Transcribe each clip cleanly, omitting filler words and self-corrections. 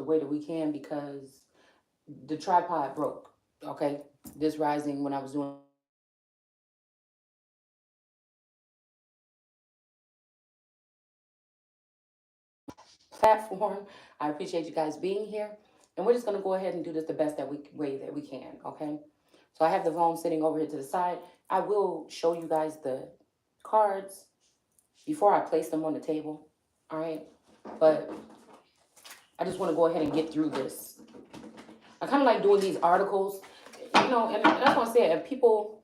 way that we can because the tripod broke. Okay, this rising when I was doing platform. I appreciate you guys being here, and we're just gonna go ahead and do this the best that we way that we can. Okay, so I have the phone sitting over here to the side. I will show you guys the cards before I place them on the table. All right, but I just want to go ahead and get through this. I kind of like doing these articles, and that's what I said. And people,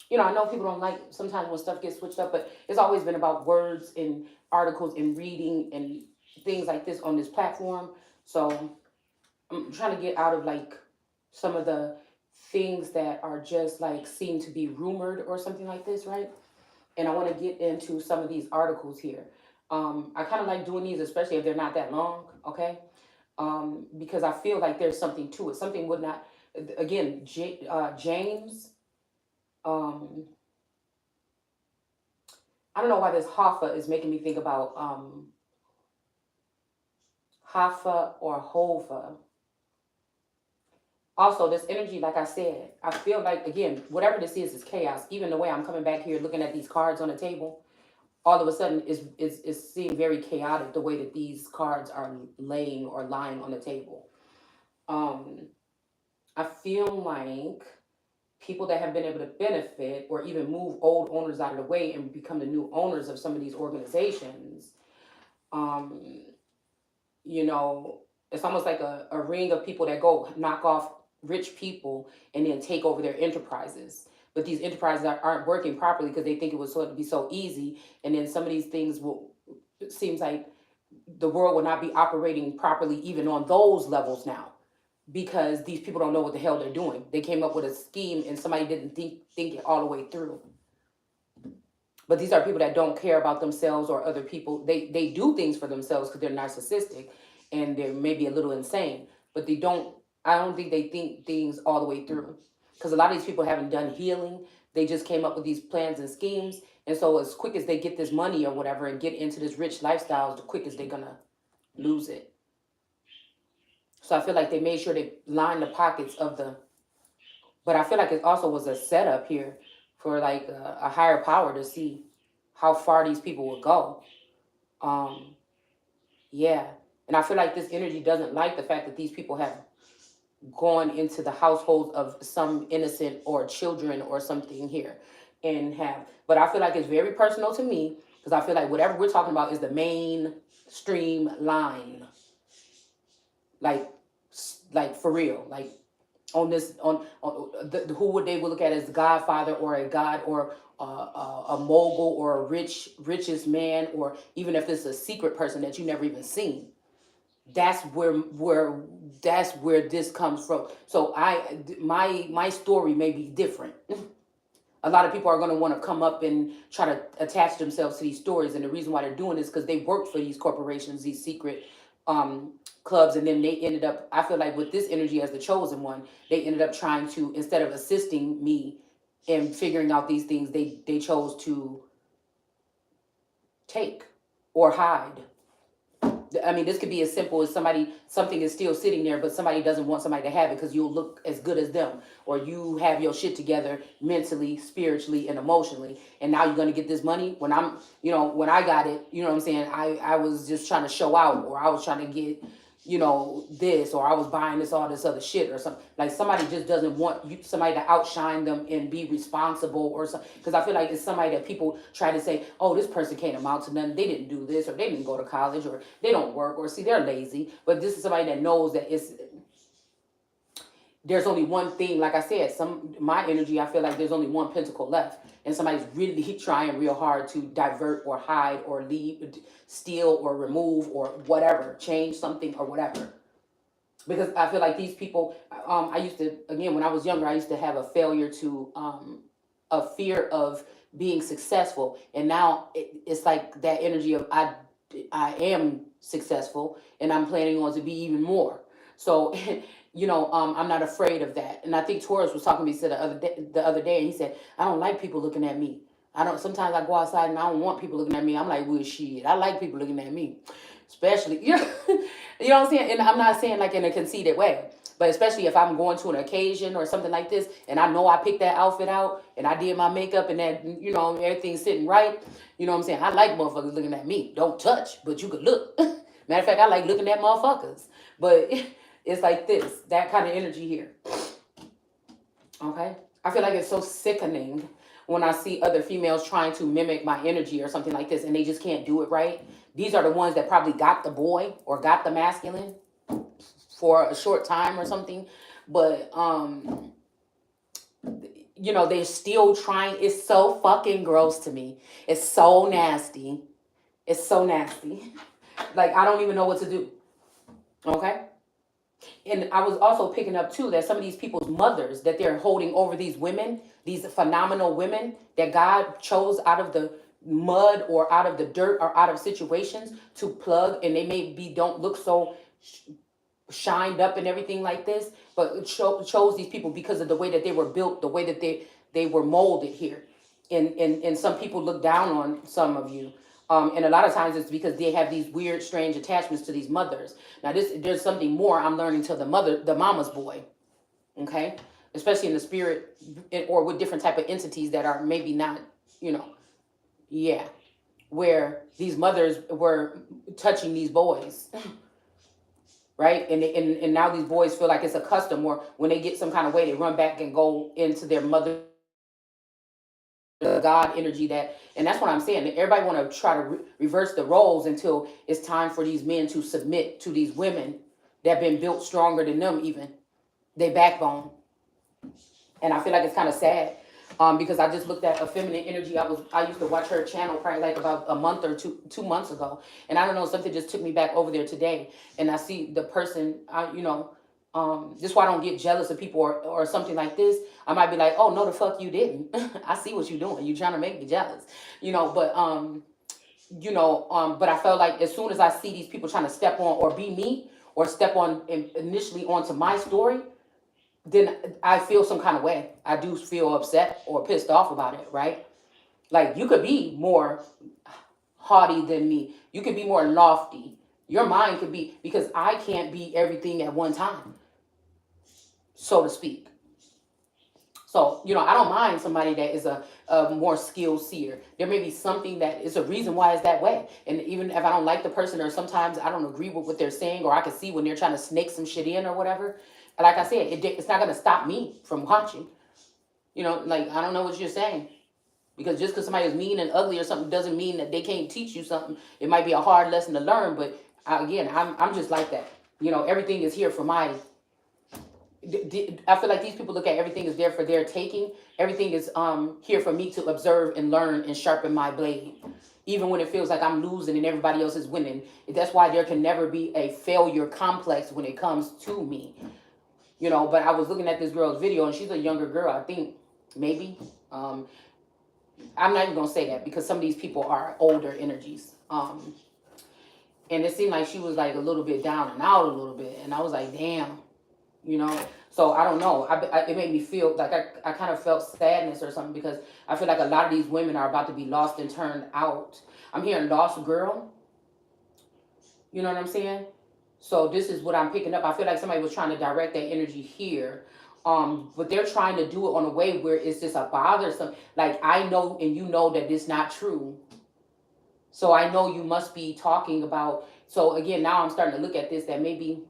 I know people don't like sometimes when stuff gets switched up, but it's always been about words and articles and reading and things like this on this platform. So I'm trying to get out of like some of the things that are just like seem to be rumored or something like this, right? And I want to get into some of these articles here. I kind of like doing these, especially if they're not that long, okay? Because I feel like there's something to it. Something would not, again, James, um, I don't know why this Hoffa is making me think about Hoffa or Hova. Also, this energy, like I said, I feel like, again, whatever this is chaos. Even the way I'm coming back here looking at these cards on the table, all of a sudden is seem very chaotic the way that these cards are laying or lying on the table. Um, I feel like people that have been able to benefit or even move old owners out of the way and become the new owners of some of these organizations, um, you know, it's almost like a ring of people that go knock off rich people and then take over their enterprises. But these enterprises aren't working properly because they think it was sort of be so easy. And then some of these things will, it seems like the world will not be operating properly even on those levels now because these people don't know what the hell they're doing. They came up with a scheme and somebody didn't think it all the way through. But these are people that don't care about themselves or other people. They do things for themselves because they're narcissistic and they're maybe a little insane. But they don't. I don't think they think things all the way through because a lot of these people haven't done healing. They just came up with these plans and schemes, and so as quick as they get this money or whatever and get into this rich lifestyle, the quickest they're gonna lose it. So I feel like they made sure they line the pockets of the. But I feel like it also was a setup here for like a higher power to see how far these people will go. Um, yeah, and I feel like this energy doesn't like the fact that these people have gone into the households of some innocent or children or something here, and have. But I feel like it's very personal to me because I feel like whatever we're talking about is the mainstream line, like like for real, like on this on who would they would look at as the godfather or a god or a mogul or a richest man, or even if it's a secret person that you never even seen. That's where this comes from. So my story may be different. A lot of people are going to want to come up and try to attach themselves to these stories, and the reason why they're doing this because they work for these corporations, these secret um, clubs, and then they ended up. I feel like with this energy as the chosen one, they ended up trying to, instead of assisting me in figuring out these things, they chose to take or hide. I mean, this could be as simple as something is still sitting there, but somebody doesn't want somebody to have it because you'll look as good as them, or you have your shit together mentally, spiritually, and emotionally, and now you're gonna get this money. When I got it, you know what I'm saying? I was just trying to show out, or I was trying to get, this, or I was buying all this other shit or something. Like somebody just doesn't want somebody to outshine them and be responsible or something. Because I feel like it's somebody that people try to say, oh, this person can't amount to nothing. They didn't do this, or they didn't go to college, or they don't work, or see, they're lazy. But this is somebody that knows that there's only one thing. Like I said, my energy, I feel like there's only one pentacle left, and somebody's really trying real hard to divert or hide or leave, steal or remove or whatever, change something or whatever. Because I feel like these people, I used to, again, when I was younger, I used to have a fear of being successful, and now it's like that energy of I am successful, and I'm planning on to be even more. So, I'm not afraid of that. And I think Taurus was talking to me the other day, and he said, I don't like people looking at me. I don't. Sometimes I go outside and I don't want people looking at me. I'm like, well, shit. I like people looking at me, especially You know what I'm saying? And I'm not saying like in a conceited way, but especially if I'm going to an occasion or something like this, and I know I picked that outfit out, and I did my makeup, and that everything's sitting right. You know what I'm saying? I like motherfuckers looking at me. Don't touch, but you could look. Matter of fact, I like looking at motherfuckers. But it's like this, that kind of energy here. Okay? I feel like it's so sickening when I see other females trying to mimic my energy or something like this, and they just can't do it right. These are the ones that probably got the boy or got the masculine for a short time or something. But they're still trying. It's so fucking gross to me. It's so nasty. It's so nasty. Like, I don't even know what to do. Okay? And I was also picking up too that some of these people's mothers that they're holding over these women, these phenomenal women that God chose out of the mud or out of the dirt or out of situations to plug, and they maybe don't look so shined up and everything like this, but chose these people because of the way that they were built, the way that they were molded here. And some people look down on some of you. And a lot of times it's because they have these weird, strange attachments to these mothers. Now, there's something more I'm learning to the mama's boy, okay? Especially in the spirit, or with different type of entities that are maybe not, yeah, where these mothers were touching these boys, right? And now these boys feel like it's a custom, or when they get some kind of way, they run back and go into their mother, the God energy and that's what I'm saying. Everybody want to try to reverse the roles until it's time for these men to submit to these women that have been built stronger than them, even their backbone. And I feel like it's kind of sad. Because I just looked at a feminine energy. I used to watch her channel probably like about a month or 2 months ago, and I don't know, something just took me back over there today, and I see the person. This is why I don't get jealous of people or something like this. I might be like, oh no, the fuck you didn't. I see what you're doing. You're trying to make me jealous, but I felt like as soon as I see these people trying to step on or be me or step on initially onto my story, then I feel some kind of way. I do feel upset or pissed off about it, right? Like, you could be more haughty than me. You could be more lofty. Your mind could be, because I can't be everything at one time, so to speak. So, I don't mind somebody that is a more skilled seer. There may be something that is a reason why it's that way. And even if I don't like the person, or sometimes I don't agree with what they're saying, or I can see when they're trying to snake some shit in or whatever, like I said, it's not going to stop me from watching. Like, I don't know what you're saying. Because just because somebody is mean and ugly or something doesn't mean that they can't teach you something. It might be a hard lesson to learn, but again, I'm just like that. Everything is here for my... I feel like these people look at everything is there for their taking. Everything is here for me to observe and learn and sharpen my blade. Even when it feels like I'm losing and everybody else is winning. That's why there can never be a failure complex when it comes to me. But I was looking at this girl's video, and she's a younger girl, I think, maybe. I'm not even going to say that, because some of these people are older energies. And it seemed like she was like a little bit down and out a little bit. And I was like, damn, So I don't know. It made me feel like I kind of felt sadness or something, because I feel like a lot of these women are about to be lost and turned out. I'm hearing lost girl. You know what I'm saying? So this is what I'm picking up. I feel like somebody was trying to direct that energy here. But they're trying to do it on a way where it's just a bothersome. Like, I know and you know that it's not true. So I know you must be talking about. So again, now I'm starting to look at this, that maybe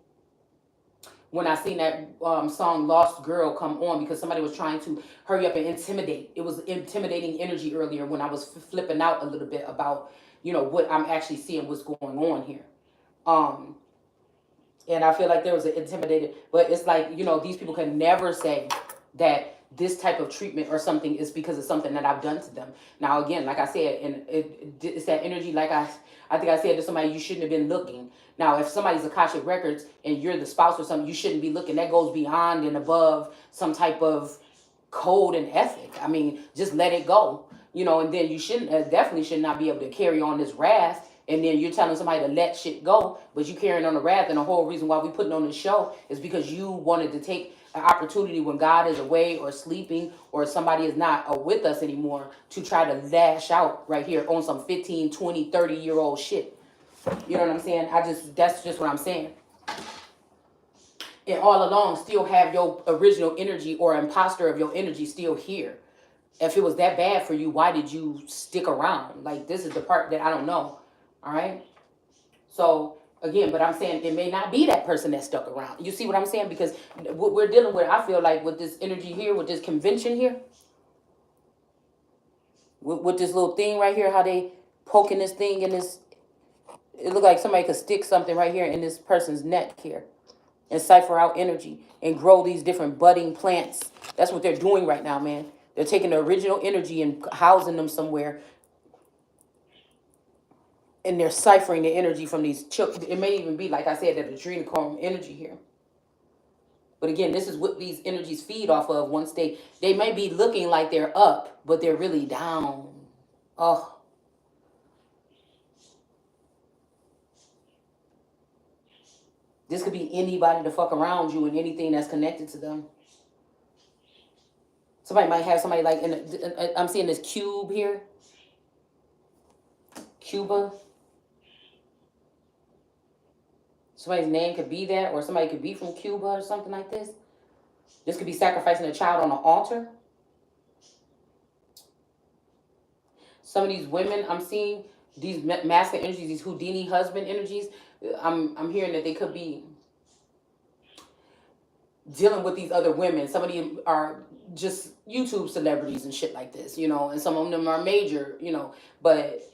when I seen that song Lost Girl come on, because somebody was trying to hurry up and intimidate. It was intimidating energy earlier when I was flipping out a little bit about, what I'm actually seeing, what's going on here. And I feel like there was an intimidated, but it's like, these people can never say that this type of treatment or something is because of something that I've done to them. Now, again, like I said, and it's that energy, like I think I said to somebody, you shouldn't have been looking. Now, if somebody's Akashic Records and you're the spouse or something, you shouldn't be looking. That goes beyond and above some type of code and ethic. I mean, just let it go, and then you definitely should not be able to carry on this wrath. And then you're telling somebody to let shit go, but you carrying on the wrath. And the whole reason why we putting on this show is because you wanted to take an opportunity when God is away or sleeping or somebody is not with us anymore to try to lash out right here on some 15, 20, 30-year-old shit. You know what I'm saying? That's just what I'm saying. And all along still have your original energy or imposter of your energy still here. If it was that bad for you, why did you stick around? Like, this is the part that I don't know. All right. So again, but I'm saying it may not be that person that stuck around. You see what I'm saying? Because what we're dealing with, I feel like with this energy here, with this convention here, with this little thing right here, how they poking this thing in this, it looked like somebody could stick something right here in this person's neck here and cipher out energy and grow these different budding plants. That's what they're doing right now, man. They're taking the original energy and housing them somewhere, and they're ciphering the energy from these children. It may even be, like I said, that adrenochrome energy here. But again, this is what these energies feed off of. Once they may be looking like they're up, but they're really down. Oh, this could be anybody to fuck around you and anything that's connected to them. Somebody might have somebody like, I'm seeing this cube here. Cuba. Somebody's name could be that, or somebody could be from Cuba or something like this. This could be sacrificing a child on an altar. Some of these women I'm seeing, these masculine energies, these Houdini husband energies, I'm hearing that they could be dealing with these other women. Some of them are just YouTube celebrities and shit like this, you know, and some of them are major, you know. But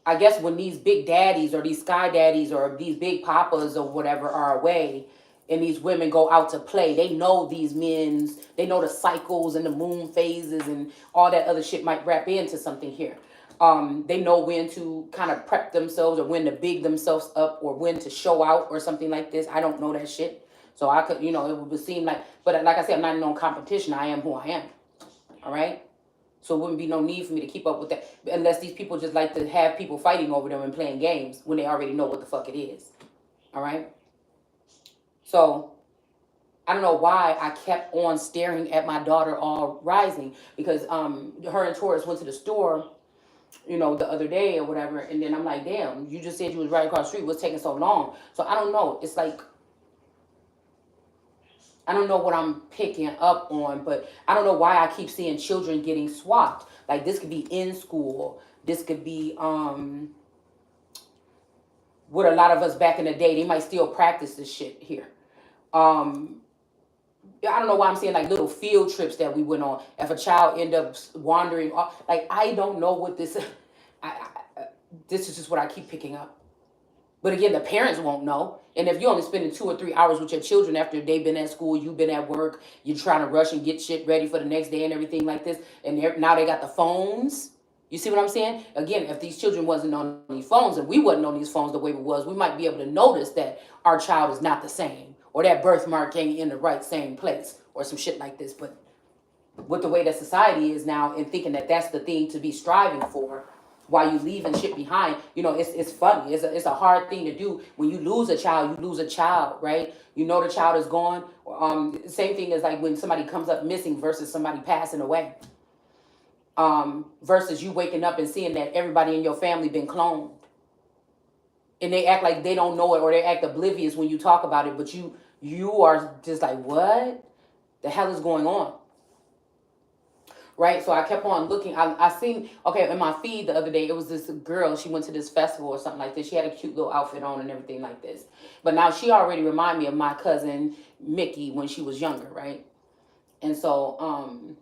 I guess when these big daddies or these sky daddies or these big papas or whatever are away, and these women go out to play, they know these men's, they know the cycles and the moon phases and all that other shit might wrap into something here. They know when to kind of prep themselves or when to big themselves up or when to show out or something like this. I don't know that shit. So I could, you know, it would seem like, but like I said, I'm not in no competition. I am who I am. All right. So it wouldn't be no need for me to keep up with that unless these people just like to have people fighting over them and playing games when they already know what the fuck it is. All right. So I don't know why I kept on staring at my daughter all rising, because her and Taurus went to the store, you know, the other day or whatever, and then I'm like, damn, you just said you was right across the street. What's taking so long? So I don't know. It's like, I don't know what I'm picking up on, but I don't know why I keep seeing children getting swapped. Like, this could be in school. This could be with a lot of us back in the day. They might still practice this shit here. I don't know why I'm saying like little field trips that we went on. If a child end up wandering off, like, I don't know what this. This is just what I keep picking up. But again, the parents won't know. And if you're only spending 2 or 3 hours with your children after they've been at school, you've been at work, you're trying to rush and get shit ready for the next day and everything like this, and now they got the phones. You see what I'm saying? Again, if these children wasn't on these phones and we wasn't on these phones the way we was, we might be able to notice that our child is not the same, or that birthmark ain't in the right same place, or some shit like this. But with the way that society is now and thinking that that's the thing to be striving for, while you leaving shit behind, you know, it's funny. It's a hard thing to do. When you lose a child, you lose a child, right? You know the child is gone. Same thing as like when somebody comes up missing versus somebody passing away. Versus you waking up and seeing that everybody in your family been cloned. And they act like they don't know it, or they act oblivious when you talk about it, but you are just like, what the hell is going on? Right? So I kept on looking. I seen, okay, in my feed the other day, it was this girl. She went to this festival or something like this. She had a cute little outfit on and everything like this. But now she already reminded me of my cousin Mickey when she was younger, right? And so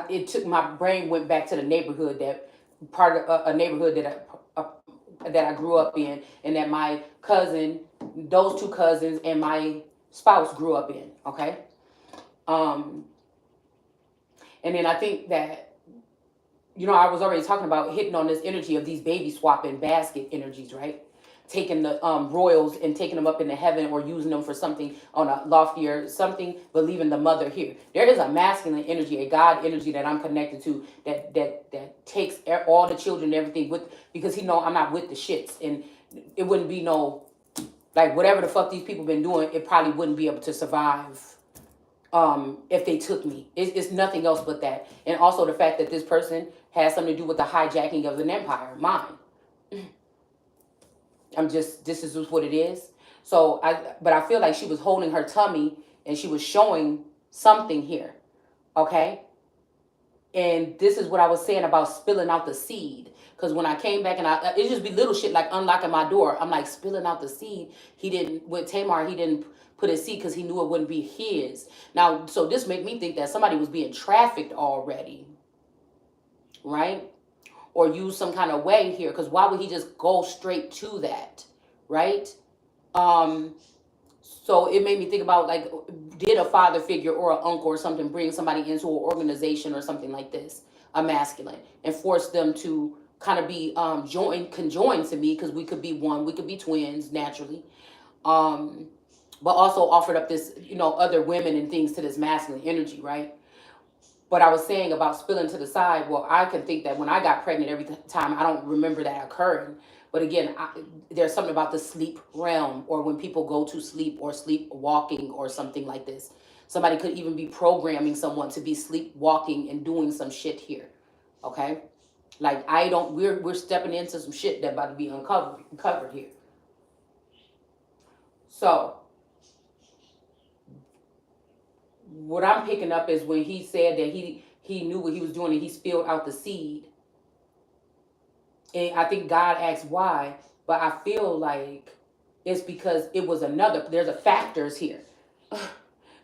it took, my brain went back to the neighborhood, that part of a neighborhood that I grew up in, and that my cousin, those two cousins, and my spouse grew up in. Okay. And then I think that, you know, I was already talking about hitting on this energy of these baby swapping basket energies, right? Taking the royals and taking them up into heaven, or using them for something on a loftier something, but leaving the mother here. There is a masculine energy, a God energy that I'm connected to, that takes all the children and everything with, because he know I'm not with the shits, and it wouldn't be no, like, whatever the fuck these people been doing, it probably wouldn't be able to survive. If they took me, it's nothing else but that. And also the fact that this person has something to do with the hijacking of an empire, mine. this is just what it is. So but I feel like she was holding her tummy and she was showing something here. Okay. And this is what I was saying about spilling out the seed. Because when I came back and it just be little shit like unlocking my door. I'm like spilling out the seed. He didn't, with Tamar, he didn't put his seed because he knew it wouldn't be his. Now, so this made me think that somebody was being trafficked already, right? Or use some kind of way here. Because why would he just go straight to that, right? So it made me think about like, did a father figure or an uncle or something bring somebody into an organization or something like this, a masculine, and force them to kind of be conjoined to me because we could be one, we could be twins naturally, but also offered up this, other women and things to this masculine energy, right? But I was saying about spilling to the side. Well, I can think that when I got pregnant every time, I don't remember that occurring. But again, there's something about the sleep realm, or when people go to sleep or sleep walking or something like this. Somebody could even be programming someone to be sleepwalking and doing some shit here. Okay? Like we're stepping into some shit that about to be uncovered here. So what I'm picking up is when he said that he knew what he was doing and he spilled out the seed. And I think God asked why, but I feel like it's because it was there's a factors here.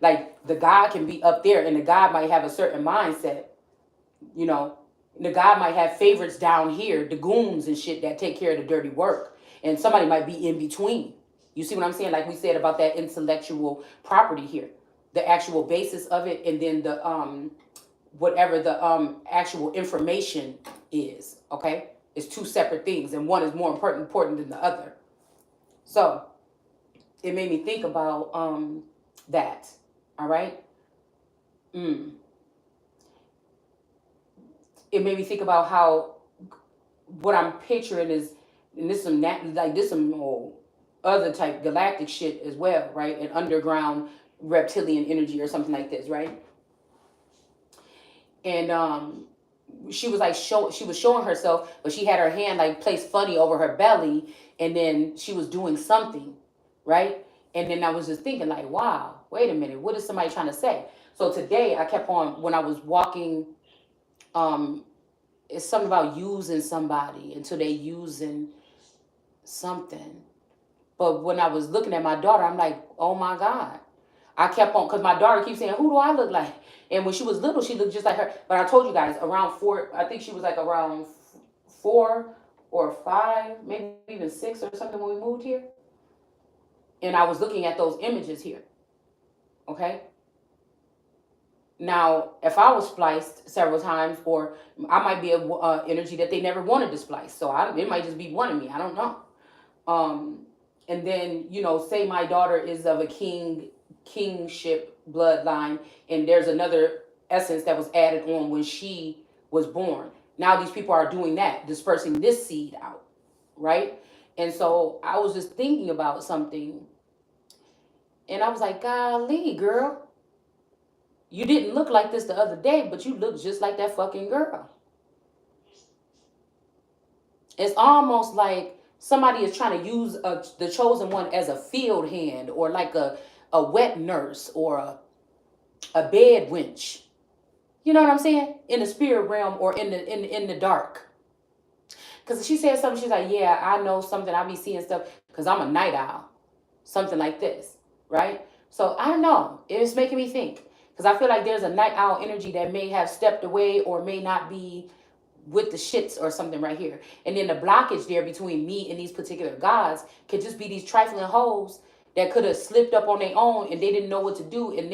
Like the God can be up there and the God might have a certain mindset, you know. The God might have favorites down here, the goons and shit that take care of the dirty work. And somebody might be in between. You see what I'm saying? Like we said about that intellectual property here. The actual basis of it, and then the whatever the actual information is, okay? It's two separate things, and one is more important than the other. So it made me think about that. All right. It made me think about how what I'm picturing is, and this some other type galactic shit as well, right? An underground reptilian energy or something like this, right? And she was like she was showing herself, but she had her hand like placed funny over her belly, and then she was doing something, right? And then I was just thinking like, wow, wait a minute, what is somebody trying to say? So today I kept on, when I was walking, it's something about using somebody until they using something. But when I was looking at my daughter, I'm like, oh my God. I kept on, because my daughter keeps saying, who do I look like? And when she was little, she looked just like her. But I told you guys, around 4, I think she was like around 4 or 5, maybe even 6 or something when we moved here. And I was looking at those images here. Okay? Now, if I was spliced several times, or I might be a energy that they never wanted to splice. So it might just be one of me. I don't know. And then, say my daughter is of a kingship bloodline, and there's another essence that was added on when she was born. Now these people are doing that, dispersing this seed out, right? And so I was just thinking about something, and I was like, golly, girl, you didn't look like this the other day, but you look just like that fucking girl. It's almost like somebody is trying to use the chosen one as a field hand, or like a wet nurse, or a bed wench. You know what I'm saying? In the spirit realm, or in the dark. Because she said something, she's like, yeah, I know something. I be seeing stuff because I'm a night owl. Something like this, right? So I don't know. It's making me think. Because I feel like there's a night owl energy that may have stepped away or may not be with the shits or something right here. And then the blockage there between me and these particular gods could just be these trifling hoes that could have slipped up on their own and they didn't know what to do. And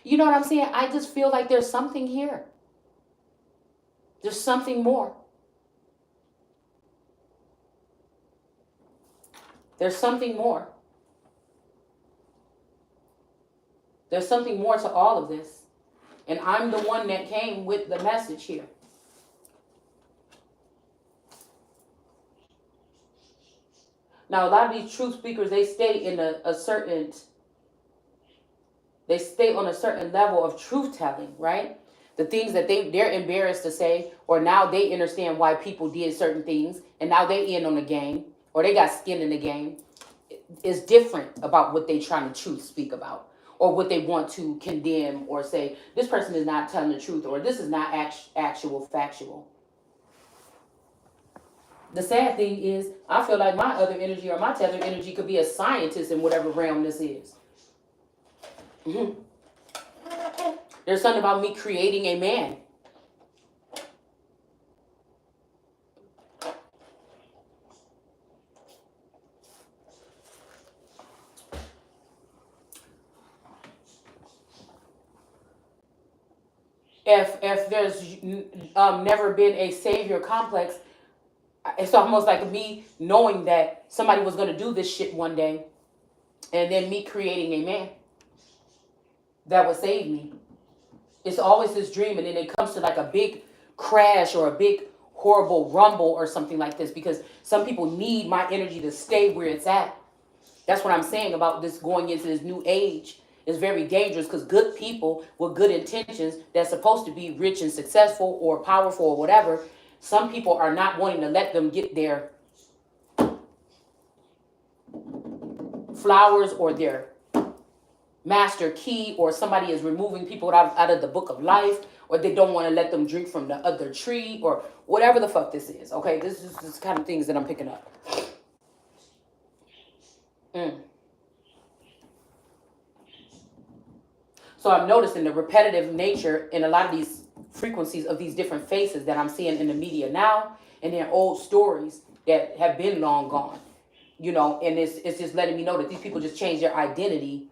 you know what I'm saying? I just feel like there's something here. There's something more. There's something more. There's something more to all of this. And I'm the one that came with the message here. Now, a lot of these truth speakers, they stay in they stay on a certain level of truth telling, right? The things that they're embarrassed to say, or now they understand why people did certain things, and now they in on the game. or they got skin in the game, is different about what they trying to truth speak about, or what they want to condemn or say this person is not telling the truth, or this is not actual factual. The sad thing is, I feel like my other energy or my tether energy could be a scientist in whatever realm this is. Mm-hmm. There's something about me creating a man. If there's never been a savior complex, it's almost like me knowing that somebody was going to do this shit one day, and then me creating a man that would save me. It's always this dream, and then it comes to like a big crash or a big horrible rumble or something like this, because some people need my energy to stay where it's at. That's what I'm saying about this going into this new age. Is very dangerous, because good people with good intentions that's supposed to be rich and successful or powerful or whatever, some people are not wanting to let them get their flowers or their master key, or somebody is removing people out of the book of life, or they don't want to let them drink from the other tree, or whatever the fuck this is. Okay, this is the kind of things that I'm picking up. So I'm noticing the repetitive nature in a lot of these frequencies of these different faces that I'm seeing in the media now, and then old stories that have been long gone. And it's just letting me know that these people just changed their identity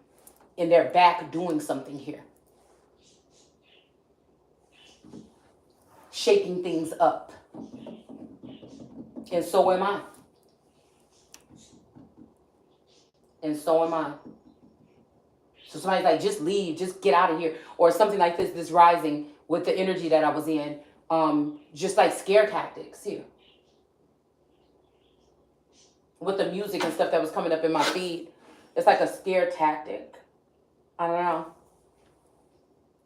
and they're back doing something here. Shaking things up. And so am I. And so am I. So somebody's like, just leave, just get out of here. Or something like this rising with the energy that I was in. Just like scare tactics here. With the music and stuff that was coming up in my feed. It's like a scare tactic. I don't know.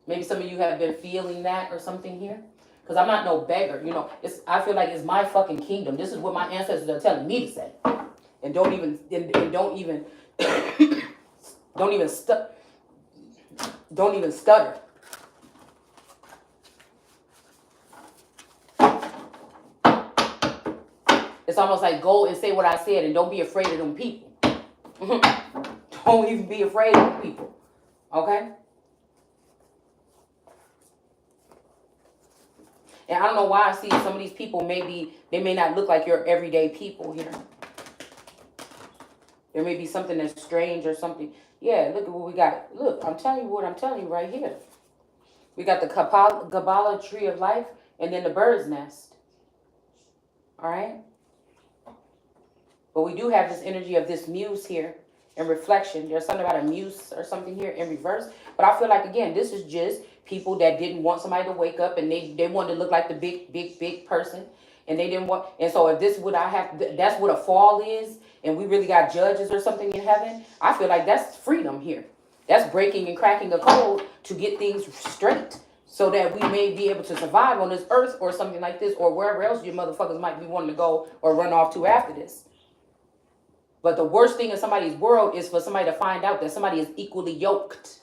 Maybe some of you have been feeling that or something here. Because I'm not no beggar. I feel like it's my fucking kingdom. This is what my ancestors are telling me to say. And don't even don't even stutter. It's almost like go and say what I said, and don't be afraid of them people. Don't even be afraid of them people. Okay? And I don't know why I see some of these people, they may not look like your everyday people here. There may be something that's strange or something. Yeah, look at what we got. Look, I'm telling you what I'm telling you right here. We got the Kabbalah tree of life, and then the bird's nest. All right? But we do have this energy of this muse here in reflection. There's something about a muse or something here in reverse. But I feel like, again, this is just people that didn't want somebody to wake up, and they wanted to look like the big person. And they didn't want, and so if this would I have, that's what a fall is, and we really got judges or something in heaven, I feel like that's freedom here. That's breaking and cracking a code to get things straight, so that we may be able to survive on this earth or something like this, or wherever else you motherfuckers might be wanting to go or run off to after this. But the worst thing in somebody's world is for somebody to find out that somebody is equally yoked.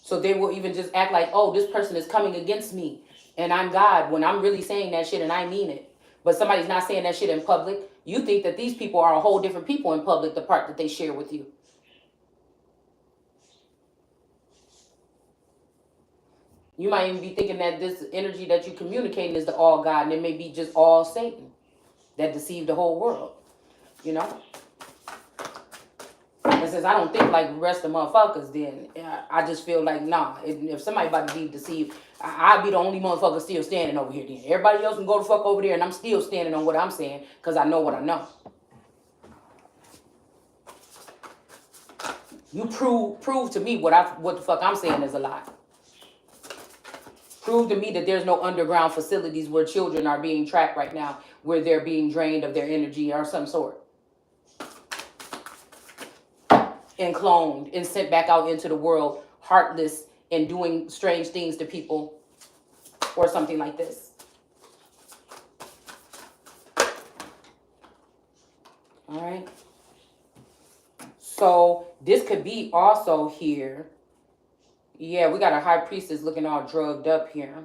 So they will even just act like, oh, this person is coming against me and I'm God, when I'm really saying that shit and I mean it. But somebody's not saying that shit in public. You think that these people are a whole different people in public, the part that they share with you. You might even be thinking that this energy that you're communicating is the all God, and it may be just all Satan that deceived the whole world. And since I don't think like the rest of the motherfuckers, then I just feel like, nah, if somebody about to be deceived, I'll be the only motherfucker still standing over here then. Everybody else can go the fuck over there, and I'm still standing on what I'm saying, because I know what I know. You prove to me what the fuck I'm saying is a lie. Prove to me that there's no underground facilities where children are being trapped right now, where they're being drained of their energy or some sort. And cloned and sent back out into the world, heartless and doing strange things to people or something like this. All right. So this could be also here. Yeah, we got a high priestess looking all drugged up here.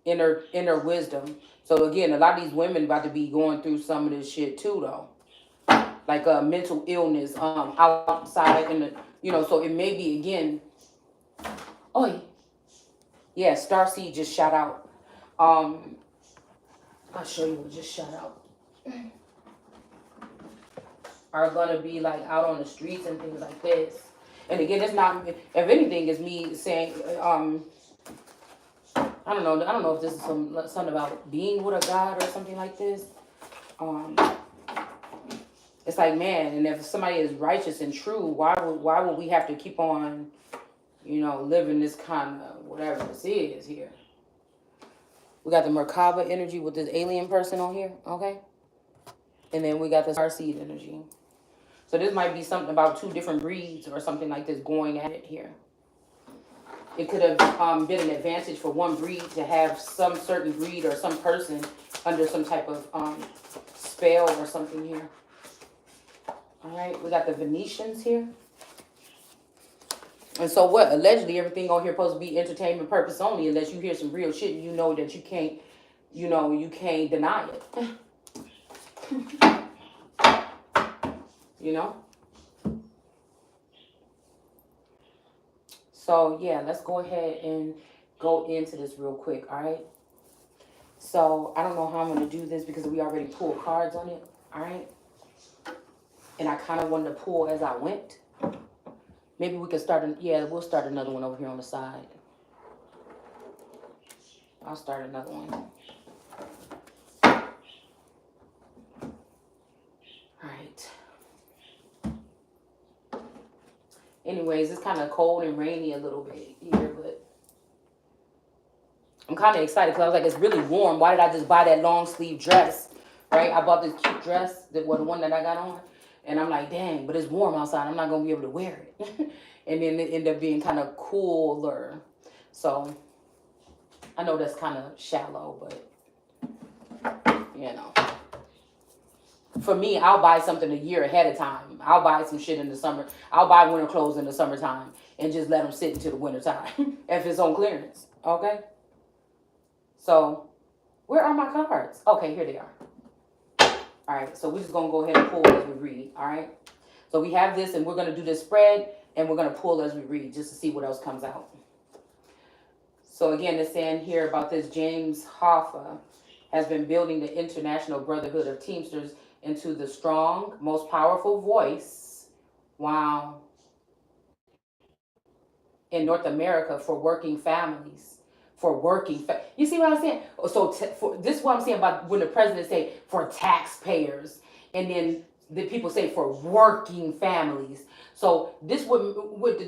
Inner wisdom. So again, a lot of these women about to be going through some of this shit too, though. Like a mental illness, outside in the, so it may be again. Oh yeah, Starseed just shot out. I'll show you what just shot out. Are gonna be like out on the streets and things like this. And again, it's not. If anything, it's me saying, I don't know if this is something about being with a God or something like this. It's like, man, and if somebody is righteous and true, why would we have to keep on, living this kind of whatever this is here? We got the Merkaba energy with this alien person on here, okay? And then we got the Starseed energy. So this might be something about two different breeds or something like this going at it here. It could have been an advantage for one breed to have some certain breed or some person under some type of spell or something here. All right, we got the Venetians here. And so what? Allegedly, everything on here supposed to be entertainment purpose only, unless you hear some real shit and you know that you can't, you can't deny it. So yeah, let's go ahead and go into this real quick, all right? So I don't know how I'm going to do this because we already pulled cards on it, all right? And I kind of wanted to pull as I went. Maybe we could start, we'll start another one over here on the side. I'll start another one. All right. Anyways, it's kind of cold and rainy a little bit here, but I'm kind of excited because I was like, it's really warm. Why did I just buy that long sleeve dress, right? I bought this cute dress, the one that I got on. And I'm like, dang, but it's warm outside. I'm not going to be able to wear it. And then it ended up being kind of cooler. So I know that's kind of shallow, but, For me, I'll buy something a year ahead of time. I'll buy some shit in the summer. I'll buy winter clothes in the summertime and just let them sit until the winter time if it's on clearance. Okay? So, where are my cards? Okay, here they are. All right, so we're just going to go ahead and pull as we read, all right? So we have this, and we're going to do this spread, and we're going to pull as we read just to see what else comes out. So again, it's saying here about this James Hoffa has been building the International Brotherhood of Teamsters into the strong, most powerful voice, wow, in North America for working families. You see what I'm saying? So this is what I'm saying about when the president say for taxpayers, and then the people say for working families. So this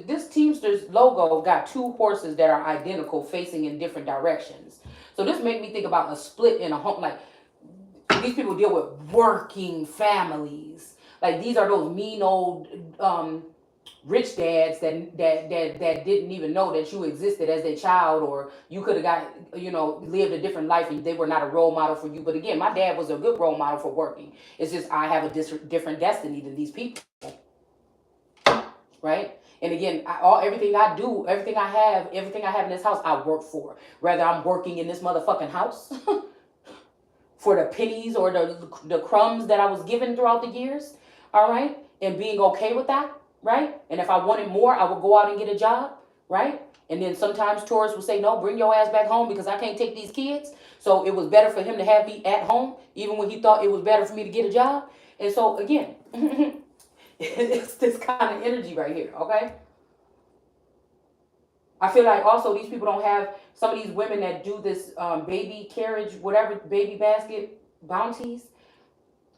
this Teamsters logo got two horses that are identical facing in different directions. So this made me think about a split in a home. Like these people deal with working families. Like these are those mean old rich dads that didn't even know that you existed as a child, or you could have lived a different life and they were not a role model for you. But again, my dad was a good role model for working. It's just I have a different destiny than these people, right? And again, everything I do, everything I have in this house, I work for. Whether I'm working in this motherfucking house for the pennies or the crumbs that I was given throughout the years, all right, and being okay with that. Right? And if I wanted more, I would go out and get a job, right? And then sometimes tourists would say, no, bring your ass back home because I can't take these kids. So it was better for him to have me at home, even when he thought it was better for me to get a job. And so, again, it's this kind of energy right here, okay? I feel like also these people don't have, some of these women that do this baby carriage, whatever, baby basket bounties,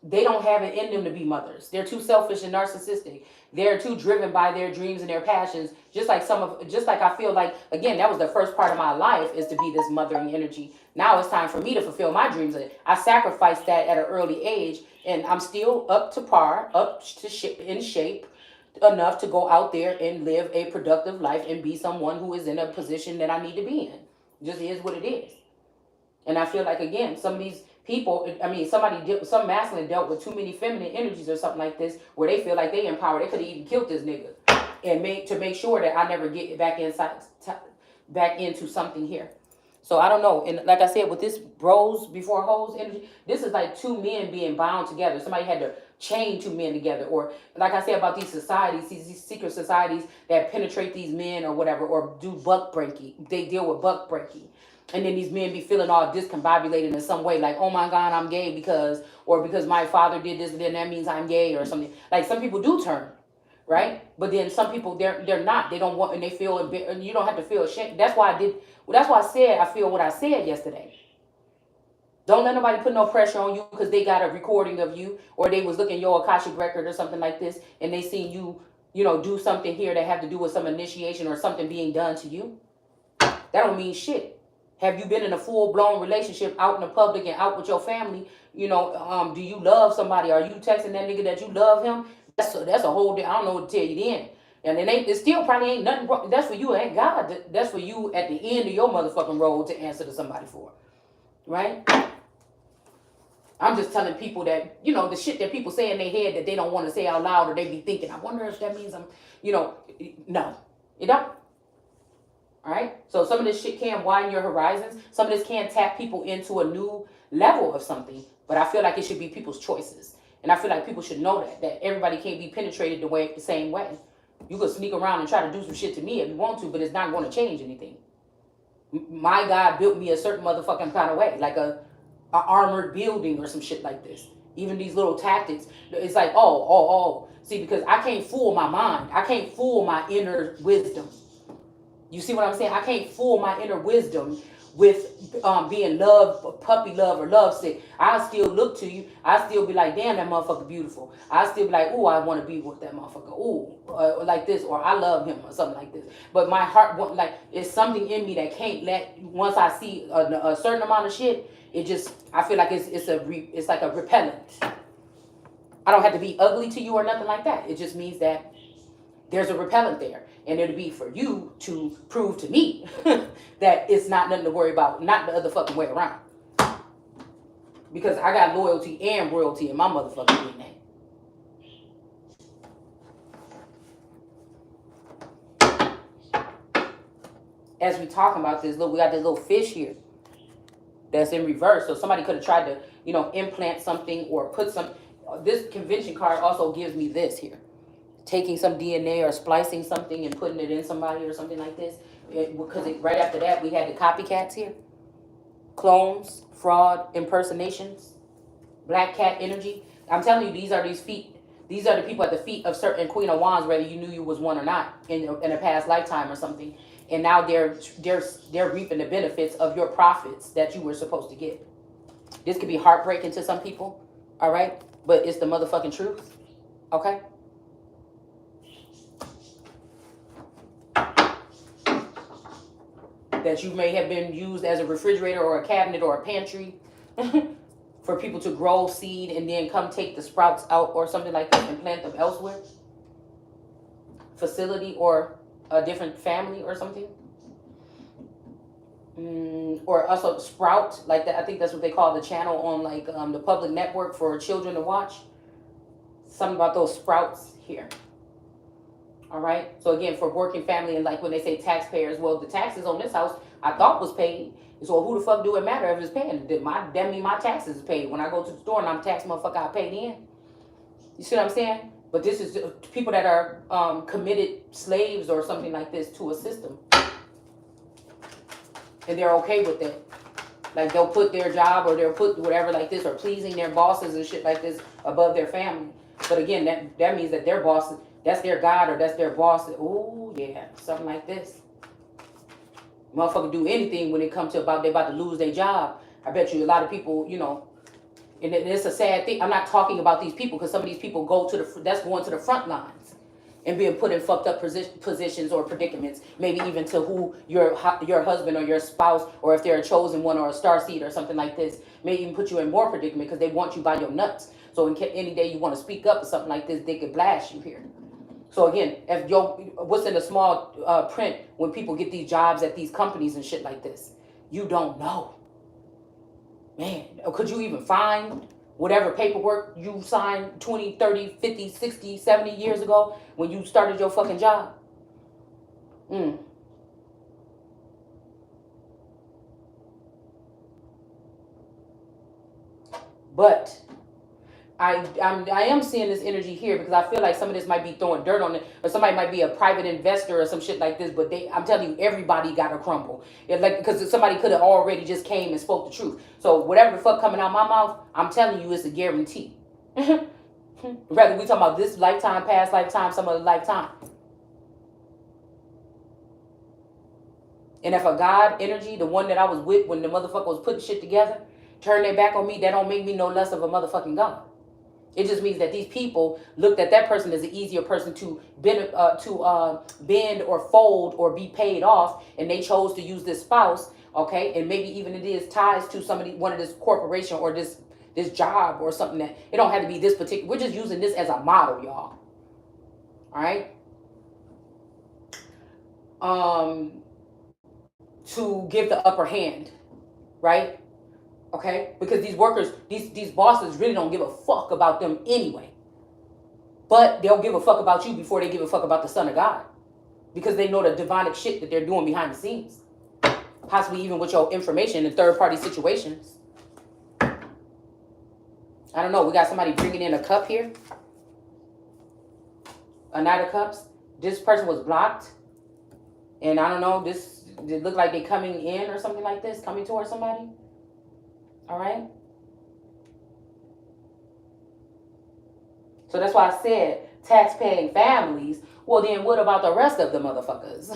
they don't have it in them to be mothers. They're too selfish and narcissistic. They're too driven by their dreams and their passions. Just like I feel like, again, that was the first part of my life, is to be this mothering energy. Now it's time for me to fulfill my dreams. I sacrificed that at an early age, and I'm still up to par, in shape enough to go out there and live a productive life and be someone who is in a position that I need to be in. It just is what it is. And I feel like, again, some of these people, I mean, some masculine dealt with too many feminine energies or something like this, where they feel like they empowered. They could have even killed this nigga and make sure that I never get back into something here. So I don't know. And like I said, with this bros before hoes energy, this is like two men being bound together. Somebody had to chain two men together. Or like I said about these societies, these secret societies that penetrate these men or whatever, or do buck breaking. They deal with buck breaking. And then these men be feeling all discombobulated in some way, like, oh my God, I'm gay because my father did this, and then that means I'm gay or something. Like, some people do turn, right? But then some people, they're not. They don't want, and they feel a bit, and you don't have to feel ashamed. That's why I said I feel what I said yesterday. Don't let nobody put no pressure on you because they got a recording of you, or they was looking your Akashic record or something like this, and they seen you, do something here that have to do with some initiation or something being done to you. That don't mean shit. Have you been in a full-blown relationship out in the public and out with your family? Do you love somebody? Are you texting that nigga that you love him? That's a whole, I don't know what to tell you then. And it still probably ain't nothing wrong. That's for you, ain't God. That's for you at the end of your motherfucking road to answer to somebody for. Right? I'm just telling people that, the shit that people say in their head that they don't want to say out loud, or they be thinking, I wonder if that means I'm, no. It don't. All right. So some of this shit can widen your horizons. Some of this can tap people into a new level of something. But I feel like it should be people's choices. And I feel like people should know that everybody can't be penetrated the same way. You could sneak around and try to do some shit to me if you want to, but it's not going to change anything. My God built me a certain motherfucking kind of way, like a armored building or some shit like this. Even these little tactics, it's like, oh. See, because I can't fool my mind. I can't fool my inner wisdom. You see what I'm saying? I can't fool my inner wisdom with being puppy love or love sick. I still look to you. I still be like, damn, that motherfucker beautiful. I still be like, ooh, I want to be with that motherfucker. Ooh, like this, or I love him or something like this. But my heart, it's something in me that can't once I see a certain amount of shit, I feel like it's like a repellent. I don't have to be ugly to you or nothing like that. It just means that there's a repellent there. And it'll be for you to prove to me that it's not nothing to worry about, not the other fucking way around. Because I got loyalty and royalty in my motherfucking DNA. As we talking about this, look, we got this little fish here that's in reverse. So somebody could have tried to, implant something or put some. This convention card also gives me this here. Taking some DNA or splicing something and putting it in somebody or something like this. Because right after that, we had the copycats here. Clones, fraud, impersonations, black cat energy. I'm telling you, these are the people at the feet of certain Queen of Wands, whether you knew you was one or not in a past lifetime or something. And now they're reaping the benefits of your profits that you were supposed to get. This could be heartbreaking to some people, all right? But it's the motherfucking truth, okay? That you may have been used as a refrigerator or a cabinet or a pantry for people to grow seed and then come take the sprouts out or something like that and plant them elsewhere. Facility or a different family or something. Or also sprout, like that. I think that's what they call the channel on the public network for children to watch. Something about those sprouts here. All right. So again, for working family, and like when they say taxpayers, well, the taxes on this house I thought was paid. So who the fuck do it matter if it's paying? That mean my taxes is paid. When I go to the store and I'm taxed, motherfucker, I paid in. You see what I'm saying? But this is people that are committed slaves or something like this to a system, and they're okay with that. Like they'll put their job or they'll put whatever like this or pleasing their bosses and shit like this above their family. But again, that means that their boss, that's their God or that's their boss. Oh yeah, something like this. Motherfucker do anything when it comes to they about to lose their job. I bet you a lot of people, and it's a sad thing. I'm not talking about these people because some of these people going to the front lines and being put in fucked up positions or predicaments. Maybe even to who your husband or your spouse, or if they're a chosen one or a starseed or something like this, may even put you in more predicament because they want you by your nuts. So any day you want to speak up or something like this, they could blast you here. So again, if what's in the small print when people get these jobs at these companies and shit like this, you don't know. Man, could you even find whatever paperwork you signed 20, 30, 50, 60, 70 years ago when you started your fucking job? Mm. But I am seeing this energy here because I feel like some of this might be throwing dirt on it, or somebody might be a private investor or some shit like this. But I'm telling you, everybody got to crumble. Like, because somebody could have already just came and spoke the truth. So whatever the fuck coming out my mouth, I'm telling you, it's a guarantee. Whether we talking about this lifetime, past lifetime, some other lifetime. And if a God energy, the one that I was with when the motherfucker was putting shit together, turn their back on me, that don't make me no less of a motherfucking God. It just means that these people looked at that person as an easier person to bend or fold or be paid off, and they chose to use this spouse, okay? And maybe even it is ties to one of this corporation or this job or something that it don't have to be this particular. We're just using this as a model, y'all. All right. To give the upper hand, right? Okay, because these workers, these bosses really don't give a fuck about them anyway. But they'll give a fuck about you before they give a fuck about the Son of God, because they know the demonic shit that they're doing behind the scenes, possibly even with your information in third-party situations. I don't know. We got somebody bringing in a cup here. A Knight of Cups. This person was blocked, and I don't know. It looked like they coming in or something like this, coming towards somebody. All right. So that's why I said tax-paying families. Well, then what about the rest of the motherfuckers?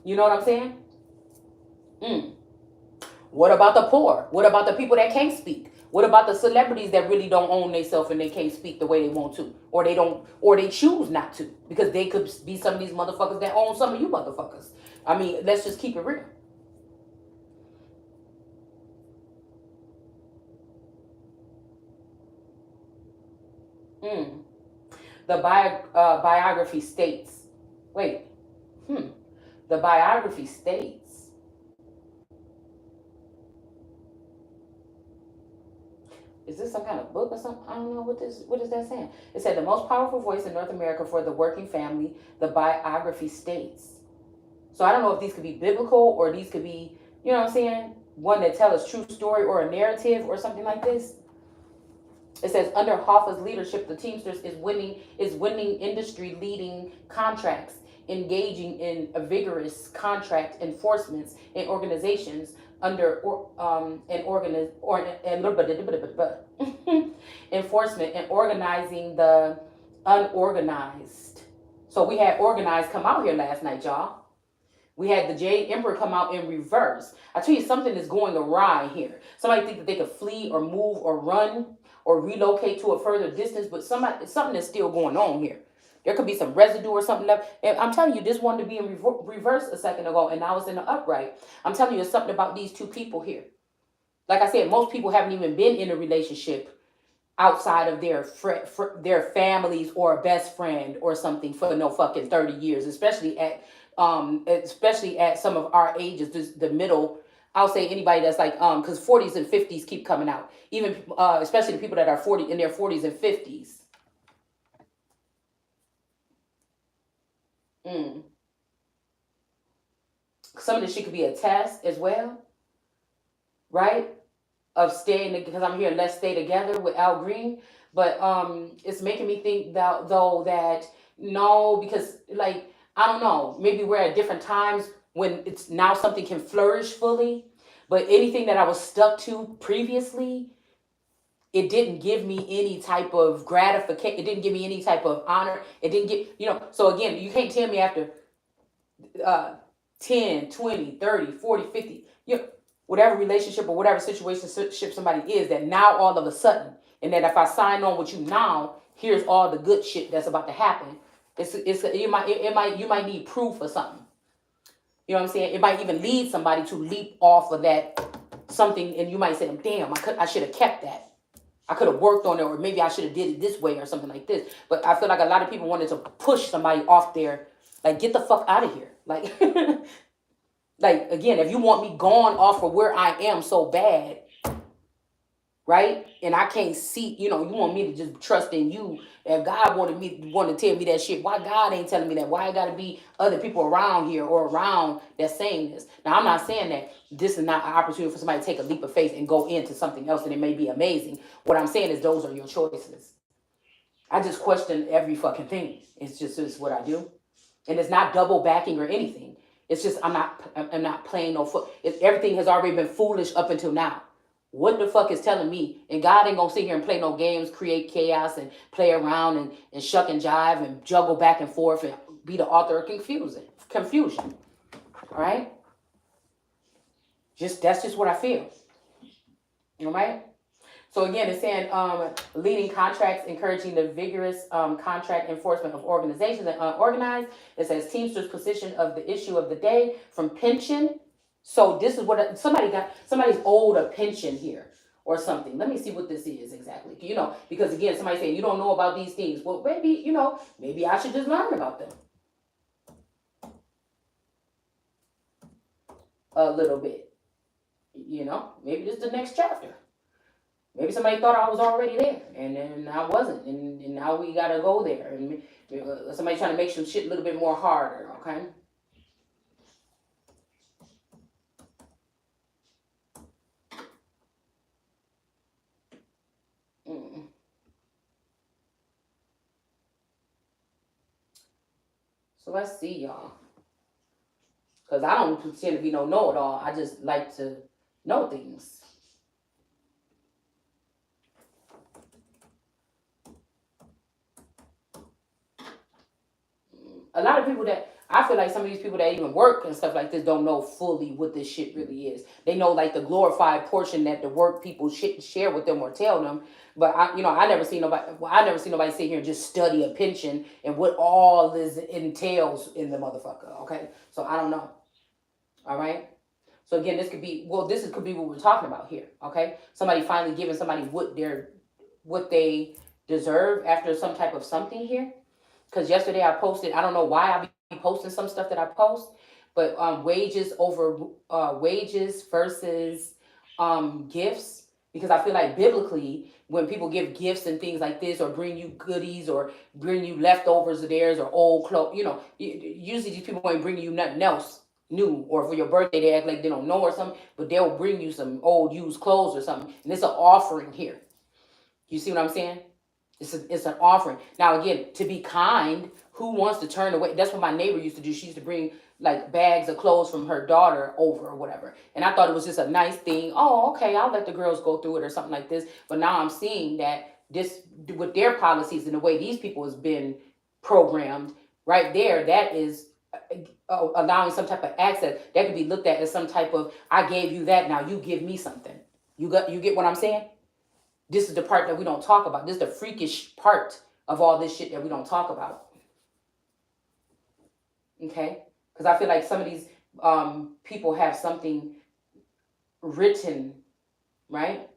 You know what I'm saying? What about the poor? What about the people that can't speak? What about the celebrities that really don't own themselves and they can't speak the way they want to, or they choose not to, because they could be some of these motherfuckers that own some of you motherfuckers. I mean, let's just keep it real. The biography states. Wait. The biography states. Is this some kind of book or something? I don't know what is that saying. It said the most powerful voice in North America for the working family, the biography states. So I don't know if these could be biblical or these could be, you know what I'm saying, one that tells a true story or a narrative or something like this. It says under Hoffa's leadership, the Teamsters is winning industry leading contracts, engaging in a vigorous contract enforcements and organizations under enforcement and organizing the unorganized. So we had organized come out here last night, y'all. We had the Jade Emperor come out in reverse. I tell you, something is going awry here. Somebody think that they could flee or move or run or relocate to a further distance, but something is still going on here. There could be some residue or something left. And I'm telling you, this wanted to be in reverse a second ago, and now it's in the upright. I'm telling you, it's something about these two people here. Like I said, most people haven't even been in a relationship outside of their families or a best friend or something for no fucking 30 years, especially at some of our ages, the middle. I'll say anybody that's like because 40s and 50s keep coming out, even especially the people that are 40 in their 40s and 50s. Some of this shit could be a test as well, right? Of staying, because I'm here, let's stay together with Al Green. But it's making me think that though that no, because like I don't know, maybe we're at different times when it's now something can flourish fully. But anything that I was stuck to previously, it didn't give me any type of gratification. It didn't give me any type of honor. It didn't get, so again, you can't tell me after 10, 20, 30, 40, 50, whatever relationship or whatever situationship somebody is, that now all of a sudden, and that if I sign on with you now, here's all the good shit that's about to happen. You might need proof or something. You know what I'm saying? It might even lead somebody to leap off of that something, and you might say, damn, I should have kept that. I could have worked on it, or maybe I should have did it this way or something like this. But I feel like a lot of people wanted to push somebody off there, like get the fuck out of here. Like, like again, if you want me gone off of where I am so bad, right? And I can't see, you want me to just trust in you. If God wanted to tell me that shit, why God ain't telling me that? Why it gotta be other people around here or around that's saying this? Now I'm not saying that this is not an opportunity for somebody to take a leap of faith and go into something else and it may be amazing. What I'm saying is those are your choices. I just question every fucking thing. It's what I do. And it's not double backing or anything. It's just I'm not playing no foot. Everything has already been foolish up until now. What the fuck is telling me? And God ain't gonna sit here and play no games, create chaos, and play around and shuck and jive and juggle back and forth and be the author of confusion. All right? That's just what I feel. All right? So again, it's saying leading contracts, encouraging the vigorous contract enforcement of organizations that unorganized. It says Teamsters' position of the issue of the day from pension. So this is what somebody's owed a pension here or something. Let me see what this is exactly. Because again, somebody saying you don't know about these things. Well, maybe I should just learn about them a little bit. Maybe this is the next chapter. Maybe somebody thought I was already there, and then I wasn't, and now we gotta go there, and somebody trying to make some shit a little bit more harder, okay? Mm. So let's see, y'all, because I don't pretend to be no know-it-all. I just like to know things. A lot of people that I feel like some of these people that even work and stuff like this don't know fully what this shit really is. They know like the glorified portion that the work people share with them or tell them. But I never see nobody. Well, I never see nobody sit here and just study a pension and what all this entails in the motherfucker. Okay, so I don't know. All right. So again, this could be could be what we're talking about here. Okay, somebody finally giving somebody what they deserve after some type of something here. Because yesterday I posted, I don't know why I be posting some stuff that I post, but wages versus gifts. Because I feel like biblically, when people give gifts and things like this, or bring you goodies, or bring you leftovers of theirs, or old clothes, usually these people ain't bringing you nothing else new, or for your birthday they act like they don't know or something, but they'll bring you some old used clothes or something, and it's an offering here. You see what I'm saying? It's an offering. Now again, to be kind, who wants to turn away? That's what my neighbor used to do. She used to bring like bags of clothes from her daughter over or whatever. And I thought it was just a nice thing. Oh, okay, I'll let the girls go through it or something like this. But now I'm seeing that this, with their policies and the way these people has been programmed, right there, that is allowing some type of access that could be looked at as some type of, I gave you that, now you give me something. You get what I'm saying? This is the part that we don't talk about. This is the freakish part of all this shit that we don't talk about. Okay? Because I feel like some of these people have something written, right?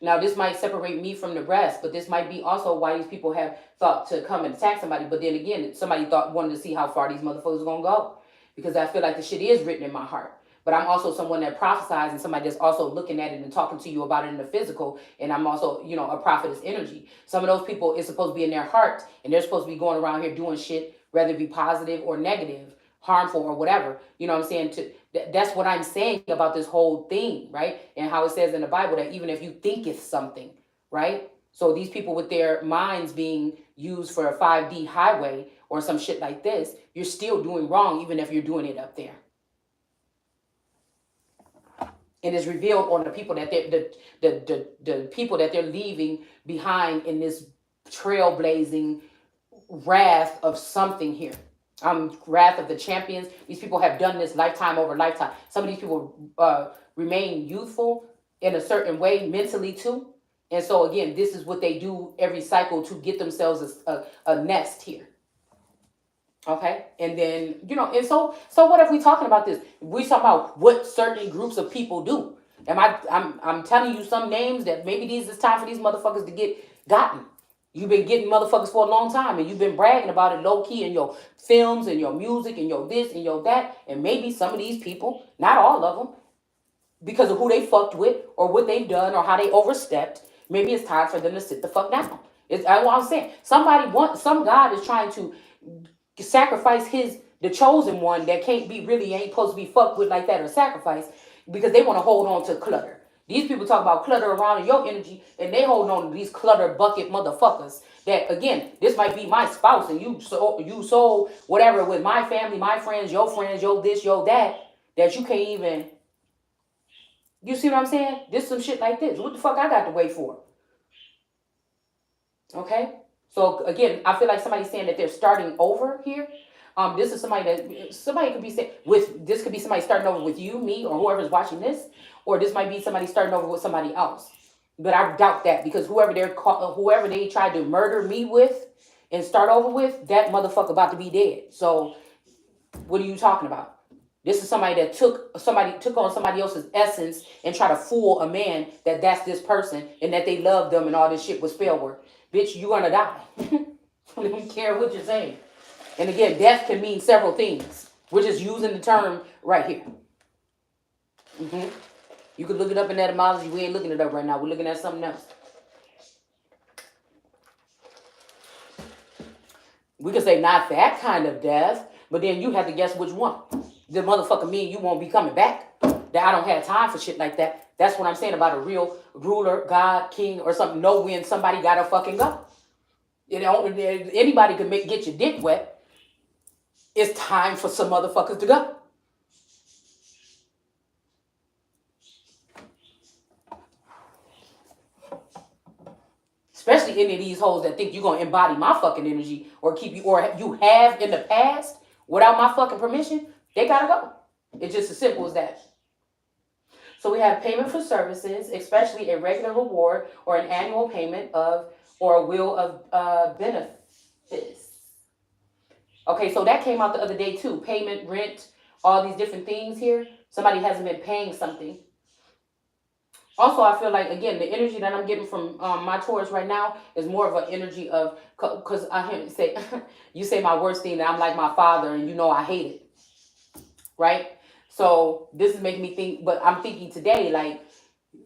Now, this might separate me from the rest, but this might be also why these people have thought to come and attack somebody. But then again, somebody wanted to see how far these motherfuckers are going to go. Because I feel like the shit is written in my heart. But I'm also someone that prophesies and somebody that's also looking at it and talking to you about it in the physical. And I'm also, a prophetess energy. Some of those people, it's supposed to be in their heart. And they're supposed to be going around here doing shit, whether it be positive or negative, harmful or whatever. You know what I'm saying? That's what I'm saying about this whole thing, right? And how it says in the Bible that even if you think it's something, right? So these people with their minds being used for a 5D highway or some shit like this, you're still doing wrong even if you're doing it up there. And it's revealed on the people that the people that they're leaving behind in this trailblazing wrath of something here. Wrath of the champions. These people have done this lifetime over lifetime. Some of these people remain youthful in a certain way mentally too. And so again, this is what they do every cycle to get themselves a nest here. Okay, and then and so what if we talking about this? We talking about what certain groups of people do. I'm telling you some names that maybe these is time for these motherfuckers to get gotten. You've been getting motherfuckers for a long time and you've been bragging about it low key in your films and your music and your this and your that. And maybe some of these people, not all of them, because of who they fucked with or what they've done or how they overstepped, maybe it's time for them to sit the fuck down. That's what I'm saying. Some God is trying to sacrifice the chosen one that can't be really ain't supposed to be fucked with like that or sacrificed because they want to hold on to clutter. These people talk about clutter around in your energy and they hold on to these clutter bucket motherfuckers that again, this might be my spouse and you sold whatever with my family, my friends, your this, your that you can't even, you see what I'm saying? This some shit like this. What the fuck I got to wait for? Okay? So again, I feel like somebody's saying that they're starting over here. This is somebody could be saying this could be somebody starting over with you, me, or whoever's watching this, or this might be somebody starting over with somebody else. But I doubt that because whoever they tried to murder me with and start over with, that motherfucker about to be dead. So what are you talking about? This is somebody that took on somebody else's essence and try to fool a man that that's this person and that they love them and all this shit with spell work. Bitch, you gonna die. I don't care what you're saying. And again, death can mean several things. We're just using the term right here. You could look it up in etymology. We ain't looking it up right now. We're looking at something else. We could say not that kind of death, but then you have to guess which one. The motherfucker mean you won't be coming back. That I don't have time for shit like that. That's what I'm saying about a real ruler, God, king, or something. Know when somebody gotta fucking go. Anybody could get your dick wet. It's time for some motherfuckers to go. Especially any of these hoes that think you're gonna embody my fucking energy or keep you or you have in the past without my fucking permission, they gotta go. It's just as simple as that. So we have payment for services, especially a regular reward or an annual payment of or a will of benefits. Okay, so that came out the other day too. Payment, rent, all these different things here. Somebody hasn't been paying something. Also, I feel like, again, the energy that I'm getting from my Taurus right now is more of an energy of, because I hear you say, you say my worst thing that I'm like my father and you know I hate it. Right? So this is making me think, but I'm thinking today, like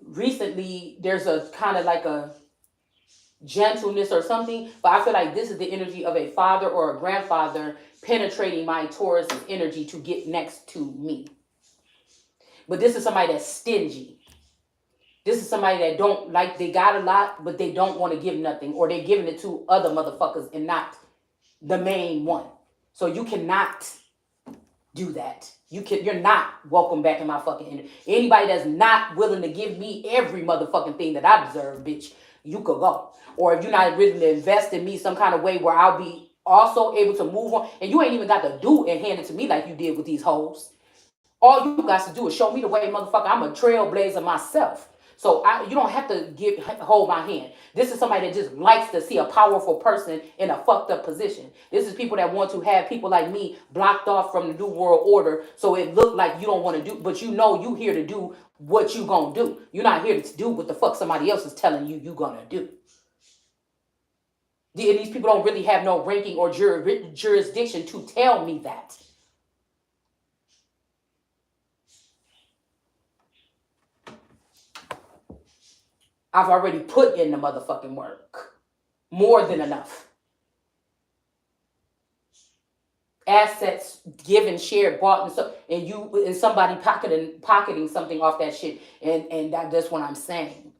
recently there's a kind of like a gentleness or something, but I feel like this is the energy of a father or a grandfather penetrating my Taurus energy to get next to me. But this is somebody that's stingy. This is somebody that don't like, they got a lot, but they don't want to give nothing, or they're giving it to other motherfuckers and not the main one. So you cannot do that. You're not welcome back in my fucking energy. Anybody that's not willing to give me every motherfucking thing that I deserve, bitch, you could go. Or if you're not willing to invest in me some kind of way where I'll be also able to move on, and you ain't even got to do and hand it to me like you did with these hoes. All you got to do is show me the way, motherfucker. I'm a trailblazer myself. So you don't have to hold my hand. This is somebody that just likes to see a powerful person in a fucked up position. This is people that want to have people like me blocked off from the new world order, so it look like you don't want to do, but you know you here to do what you gonna do. You're not here to do what the fuck somebody else is telling you gonna do. And these people don't really have no ranking or jurisdiction to tell me that. I've already put in the motherfucking work. More than enough. Assets given, shared, bought, and somebody pocketing something off that shit. And that's what I'm saying.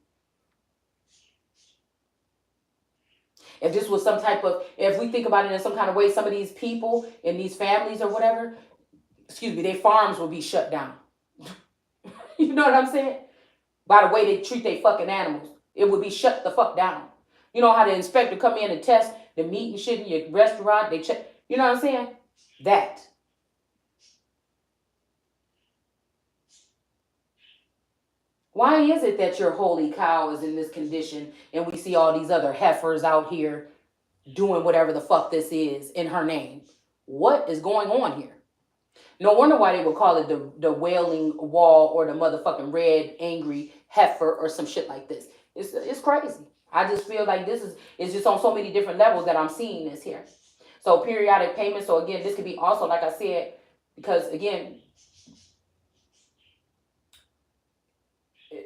If this was some type of, if we think about it in some kind of way, some of these people in these families or whatever, their farms will be shut down. You know what I'm saying? By the way they treat their fucking animals. It would be shut the fuck down. You know how the inspector come in and test the meat and shit in your restaurant? They check. You know what I'm saying? That. Why is it that your holy cow is in this condition and we see all these other heifers out here doing whatever the fuck this is in her name? What is going on here? No wonder why they would call it the wailing wall or the motherfucking red angry heifer or some shit like this. It's crazy. I just feel like this is it's just on so many different levels that I'm seeing this here. So periodic payments. So again, this could be also like I said, because again,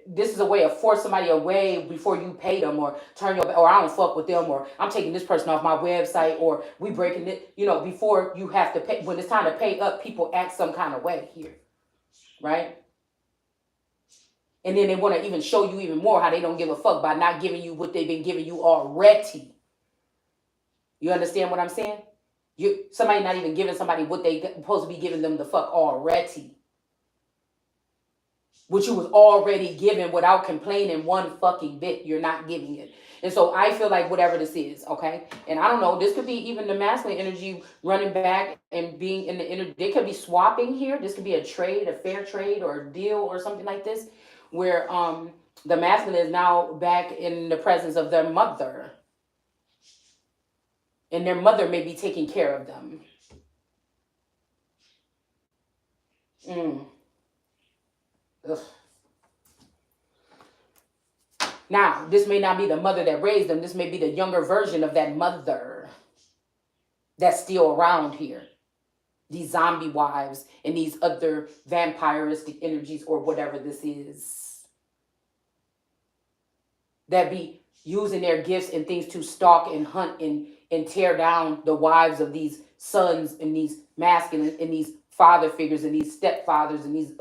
this is a way of force somebody away before you pay them or turn your or I don't fuck with them or I'm taking this person off my website or we breaking it, before you have to pay. When it's time to pay up, people act some kind of way here, right? And then they want to even show you even more how they don't give a fuck by not giving you what they've been giving you already. You understand what I'm saying? Somebody not even giving somebody what they supposed to be giving them the fuck already. Which you was already given without complaining one fucking bit. You're not giving it. And so I feel like whatever this is, okay? And I don't know, this could be even the masculine energy running back and being in the energy. They could be swapping here. This could be a trade, a fair trade or a deal or something like this, where the masculine is now back in the presence of their mother. And their mother may be taking care of them. Ugh. Now, this may not be the mother that raised them. This may be the younger version of that mother that's still around here. These zombie wives and these other vampiristic energies or whatever this is. That be using their gifts and things to stalk and hunt and tear down the wives of these sons and these masculine and these father figures and these stepfathers and these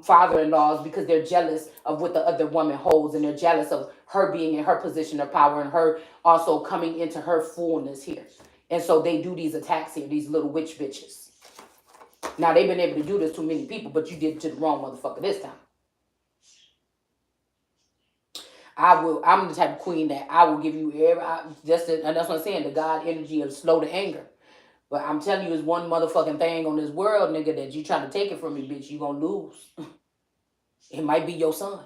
father-in-laws, because they're jealous of what the other woman holds and they're jealous of her being in her position of power and her also coming into her fullness here. And so they do these attacks here, these little witch bitches. Now they've been able to do this to many people, but you did it to the wrong motherfucker this time. I'm the type of queen that I will give you and that's what I'm saying, the God energy of slow to anger. But I'm telling you, it's one motherfucking thing on this world, nigga, that you trying to take it from me, bitch, you gonna lose. It might be your son.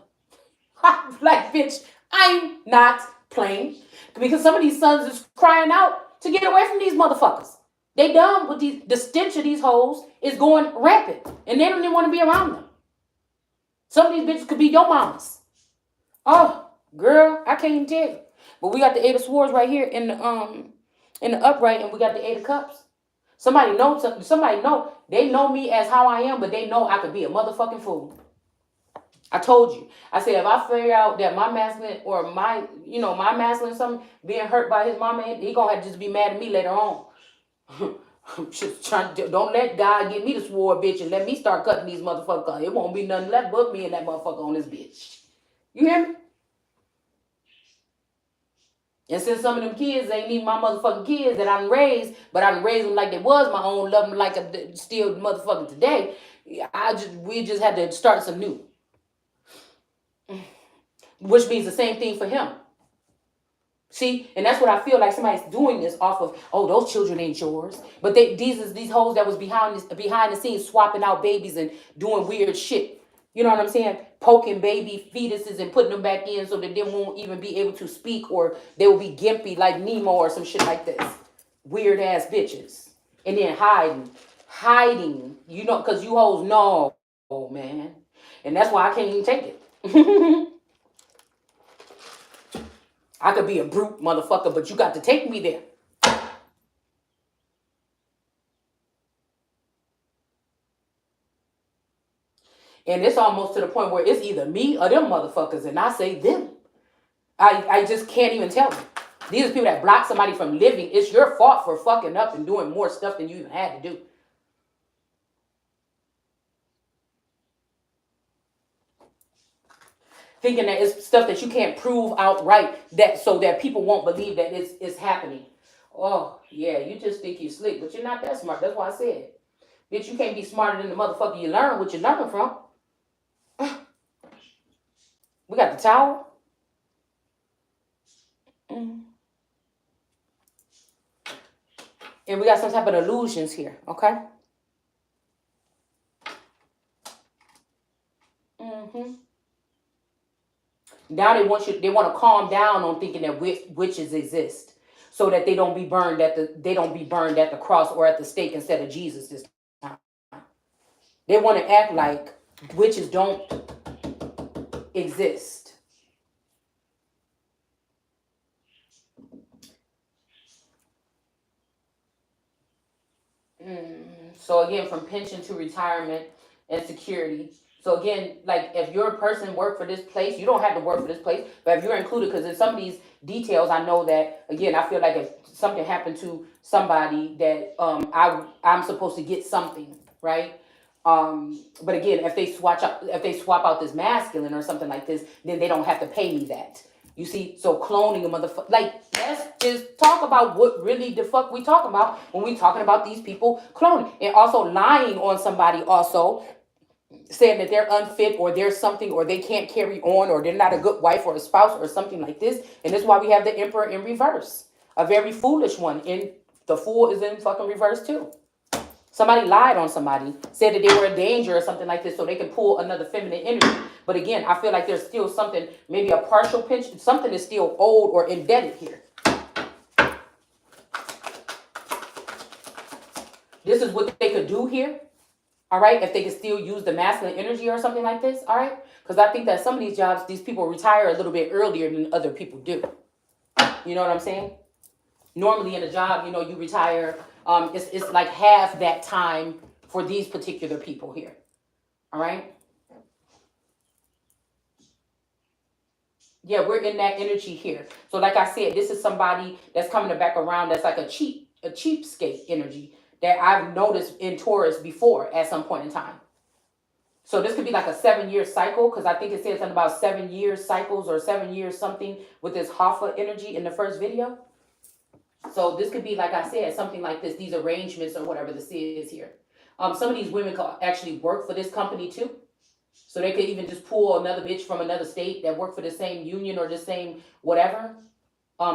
Like, bitch, I'm not playing. Because some of these sons is crying out to get away from these motherfuckers. They done with the stench of these hoes is going rampant. And they don't even want to be around them. Some of these bitches could be your mamas. Oh, girl, I can't even tell you. But we got the Eight of Swords right here in the upright, and we got the Eight of Cups. Somebody know something. Somebody know. They know me as how I am, but they know I could be a motherfucking fool. I told you. I said, if I figure out that my masculine or my masculine something being hurt by his mama, he gonna have to just be mad at me later on. Just don't let God give me the sword, bitch, and let me start cutting these motherfuckers. It won't be nothing left but me and that motherfucker on this bitch. You hear me? And since some of them kids ain't even my motherfucking kids that I'm raised, but I raised them like they was my own, love them like I still motherfucking today, we just had to start some new. Which means the same thing for him. See, and that's what I feel like somebody's doing this off of. Oh, those children ain't yours, but these hoes that was behind the scenes swapping out babies and doing weird shit. You know what I'm saying? Poking baby fetuses and putting them back in so that they won't even be able to speak, or they will be gimpy like Nemo or some shit like this. Weird ass bitches, and then hiding. Because you hoes know, oh man, and that's why I can't even take it. I could be a brute motherfucker, but you got to take me there. And it's almost to the point where it's either me or them motherfuckers, and I say them. I just can't even tell them. These are people that block somebody from living. It's your fault for fucking up and doing more stuff than you even had to do. Thinking that it's stuff that you can't prove outright, so that people won't believe that it's happening. Oh, yeah, you just think you're slick, but you're not that smart. That's why I said, bitch, you can't be smarter than the motherfucker you learn what you're learning from. We got the Tower. And we got some type of illusions here, okay? Now they want to calm down on thinking that witches exist, so that they don't be burned at the cross or at the stake instead of Jesus this time. They want to act like witches don't exist. So again, from pension to retirement and security. So again, like if you're a person work for this place, you don't have to work for this place, but if you're included, because in some of these details, I know that again, I feel like if something happened to somebody that I'm supposed to get something, right? But again, if they swap out this masculine or something like this, then they don't have to pay me that. You see, so cloning a motherfucker, like let's just talk about what really the fuck we talking about when we talking about these people cloning, and also lying on somebody, also saying that they're unfit or there's something or they can't carry on or they're not a good wife or a spouse or something like this, and this is why we have the emperor in reverse, a very foolish one, and the fool is in fucking reverse too. Somebody lied on somebody, said that they were a danger or something like this so they can pull another feminine energy. But again, I feel like there's still something, maybe a partial pinch, something is still owed or indebted here. This is what they could do here, all right? If they could still use the masculine energy or something like this, all right? Because I think that some of these jobs, these people retire a little bit earlier than other people do. You know what I'm saying? Normally in a job, you retire, it's like half that time for these particular people here, all right? Yeah, we're in that energy here. So like I said, this is somebody that's coming back around that's like a cheapskate energy that I've noticed in Taurus before at some point in time. So this could be like a 7-year cycle, because I think it said something about 7 year cycles or 7 years something with this Hoffa energy in the first video. So this could be, like I said, something like this, these arrangements or whatever this is here. Some of these women could actually work for this company too. So they could even just pull another bitch from another state that work for the same union or the same whatever,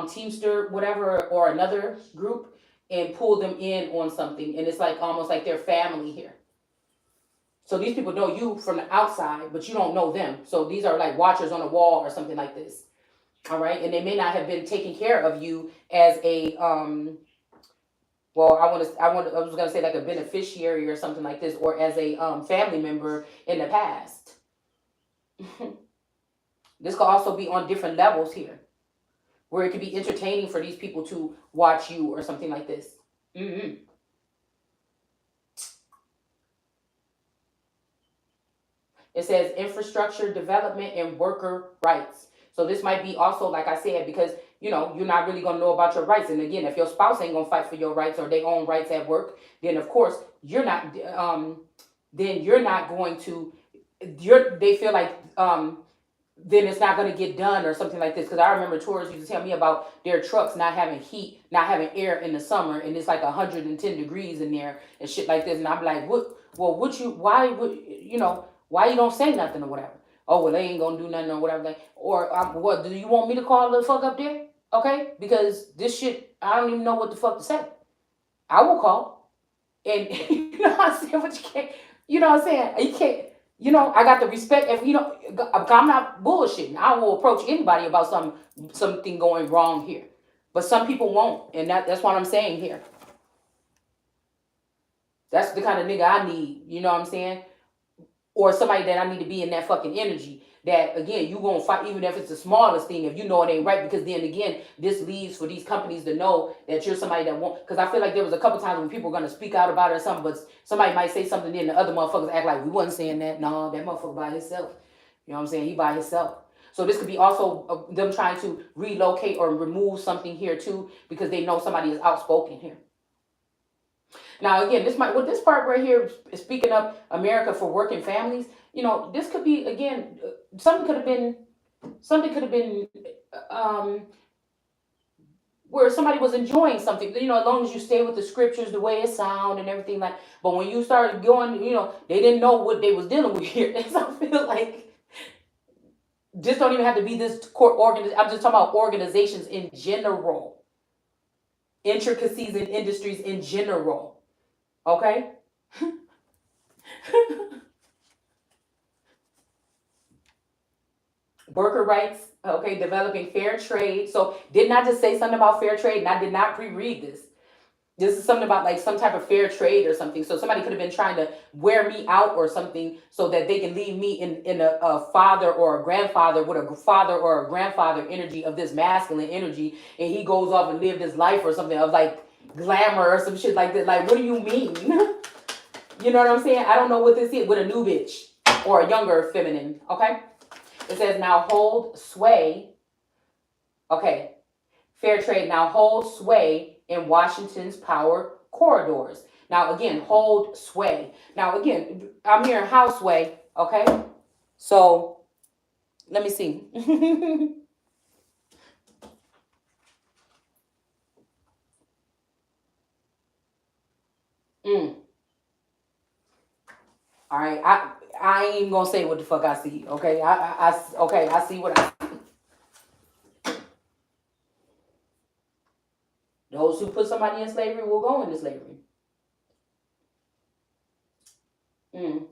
Teamster, whatever, or another group, and pull them in on something. And it's like almost like their family here. So these people know you from the outside, but you don't know them. So these are like watchers on the wall or something like this. All right. And they may not have been taking care of you as a, well, I was gonna say like a beneficiary or something like this, or as a family member in the past. This could also be on different levels here, where it could be entertaining for these people to watch you or something like this. Mm-hmm. It says infrastructure development and worker rights. So this might be also, like I said, because you're not really gonna know about your rights. And again, if your spouse ain't gonna fight for your rights or their own rights at work, then of course you're not. Then you're not going to. They feel like then it's not going to get done or something like this. Because I remember tourists used to tell me about their trucks not having heat, not having air in the summer, and it's like 110 degrees in there and shit like this. And I'm like, what? Well, why you don't say nothing or whatever? Oh, well, they ain't gonna do nothing or whatever. Or what? Do you want me to call the fuck up there? Okay, because this shit, I don't even know what the fuck to say. I will call, and you know what I'm saying. But you can't. You know what I'm saying? You can't. I got the respect. If I'm not bullshitting. I will approach anybody about something going wrong here. But some people won't, and that's what I'm saying here. That's the kind of nigga I need. You know what I'm saying? Or somebody that I need to be in that fucking energy. That again, you gonna fight even if it's the smallest thing. If you know it ain't right, because then again, this leaves for these companies to know that you're somebody that won't. Because I feel like there was a couple times when people were gonna speak out about it or something, but somebody might say something, then the other motherfuckers act like we wasn't saying that. No, that motherfucker by himself. You know what I'm saying? He by himself. So this could be also them trying to relocate or remove something here too, because they know somebody is outspoken here. Now, again, this part right here is speaking up America for working families. This could be again something could have been um, where somebody was enjoying something. As long as you stay with the scriptures, the way it sound and everything like. But when you started going, they didn't know what they was dealing with here. And so I feel like this don't even have to be this court organization. I'm just talking about organizations in general, intricacies in industries in general. Okay. Worker rights, okay, developing fair trade. So didn't I just say something about fair trade? And I did not pre-read this. This is something about like some type of fair trade or something. So somebody could have been trying to wear me out or something so that they can leave me in a father or a grandfather with a father or a grandfather energy of this masculine energy, and he goes off and live this life or something of like glamour or some shit like that. Like, what do you mean? You know what I'm saying? I don't know what this is with a new bitch or a younger feminine. Okay. It says now hold sway. Okay. Fair trade now hold sway in Washington's power corridors. Now again, hold sway. Now again, I'm hearing house sway. Okay. So let me see. Mm. All right. I ain't even gonna say what the fuck I see. Okay. Okay. I see what I. Those who put somebody in slavery will go into slavery. Mm.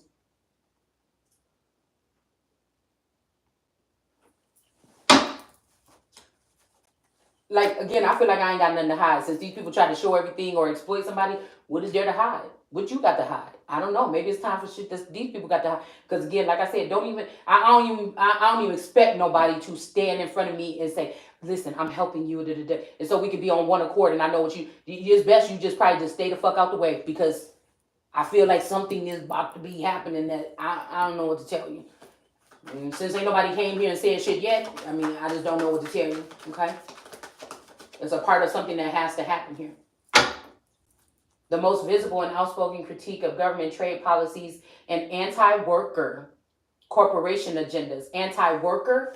Like again, I feel like I ain't got nothing to hide. Since these people try to show everything or exploit somebody, what is there to hide? What you got to hide? I don't know. Maybe it's time for shit that these people got to hide. Because again, like I said, I don't even expect nobody to stand in front of me and say, "Listen, I'm helping you," da, da, da. And so we could be on one accord. And I know what it's best you just probably just stay the fuck out the way because I feel like something is about to be happening that I don't know what to tell you. And since ain't nobody came here and said shit yet, I mean, I just don't know what to tell you. Okay. It's a part of something that has to happen here. The most visible and outspoken critique of government trade policies and anti-worker corporation agendas. Anti-worker.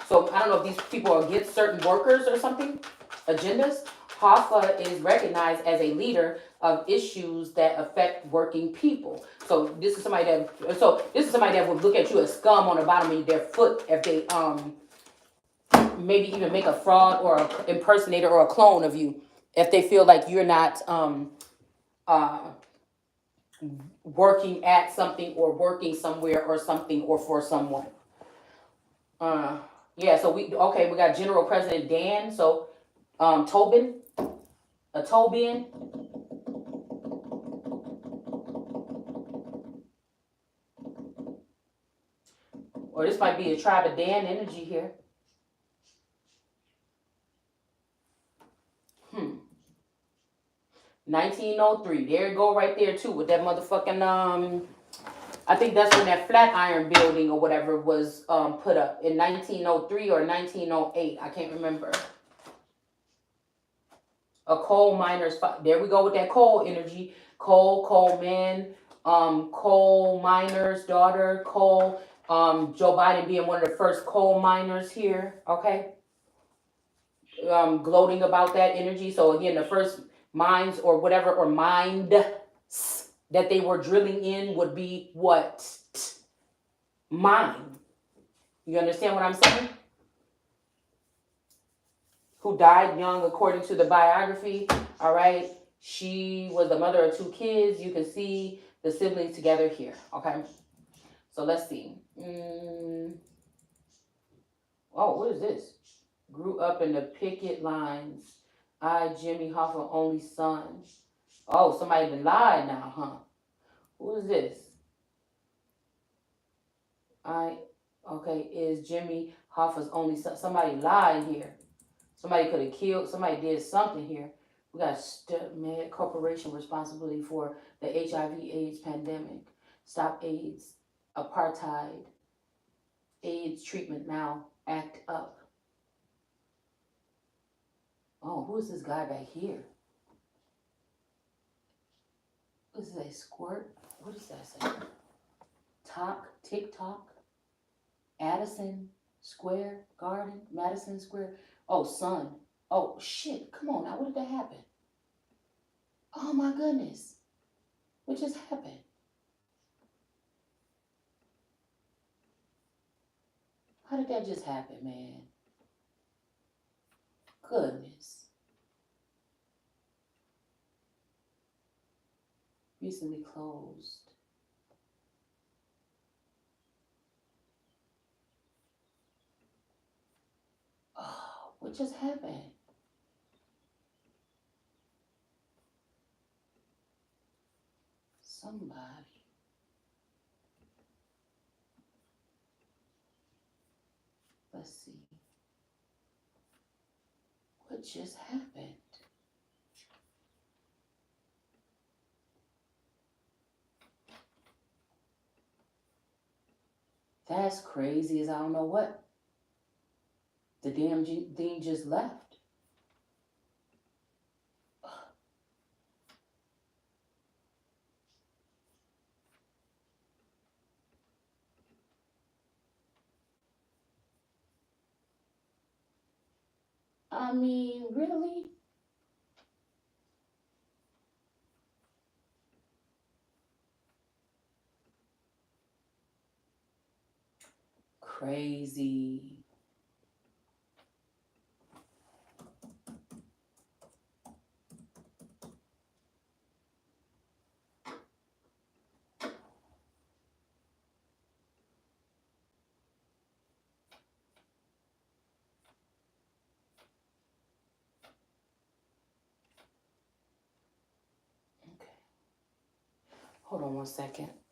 So I don't know if these people are against certain workers or something. Agendas. Hoffa is recognized as a leader of issues that affect working people. So this is somebody that would look at you as scum on the bottom of their foot if they maybe even make a fraud or an impersonator or a clone of you if they feel like you're not uh, working at something or working somewhere or something or for someone. Uh, yeah, so we got General President Dan. So Tobin, a Tobin. Or this might be a tribe of Dan energy here. 1903. There you go right there too with that motherfucking I think that's when that Flatiron building or whatever was put up in 1903 or 1908. I can't remember. A coal miner's there we go with that coal energy. Coal men, coal miner's daughter, coal, Joe Biden being one of the first coal miners here, okay? Gloating about that energy. So again, the first mines or whatever, or mined that they were drilling in would be what? Mine. You understand what I'm saying? Who died young according to the biography. All right. She was the mother of 2 kids. You can see the siblings together here. Okay. So let's see. Oh, what is this? Grew up in the picket lines. Jimmy Hoffa, only son. Oh, somebody been lied now, huh? Who is this? Is Jimmy Hoffa's only son. Somebody lied here. Somebody could have killed, somebody did something here. We got Mad Corporation responsibility for the HIV/AIDS pandemic. Stop AIDS. Apartheid. AIDS treatment now. Act up. Oh, who is this guy back here? What is that? Squirt? What does that say? TikTok? Addison Square Garden? Madison Square? Oh, son. Oh, shit. Come on now. What did that happen? Oh, my goodness. What just happened? How did that just happen, man? Goodness. Recently closed. Oh, what just happened? somebody. Let's see. What just happened? That's crazy as I don't know what. The damn thing just left. I mean, really? Crazy. Okay. Hold on one second.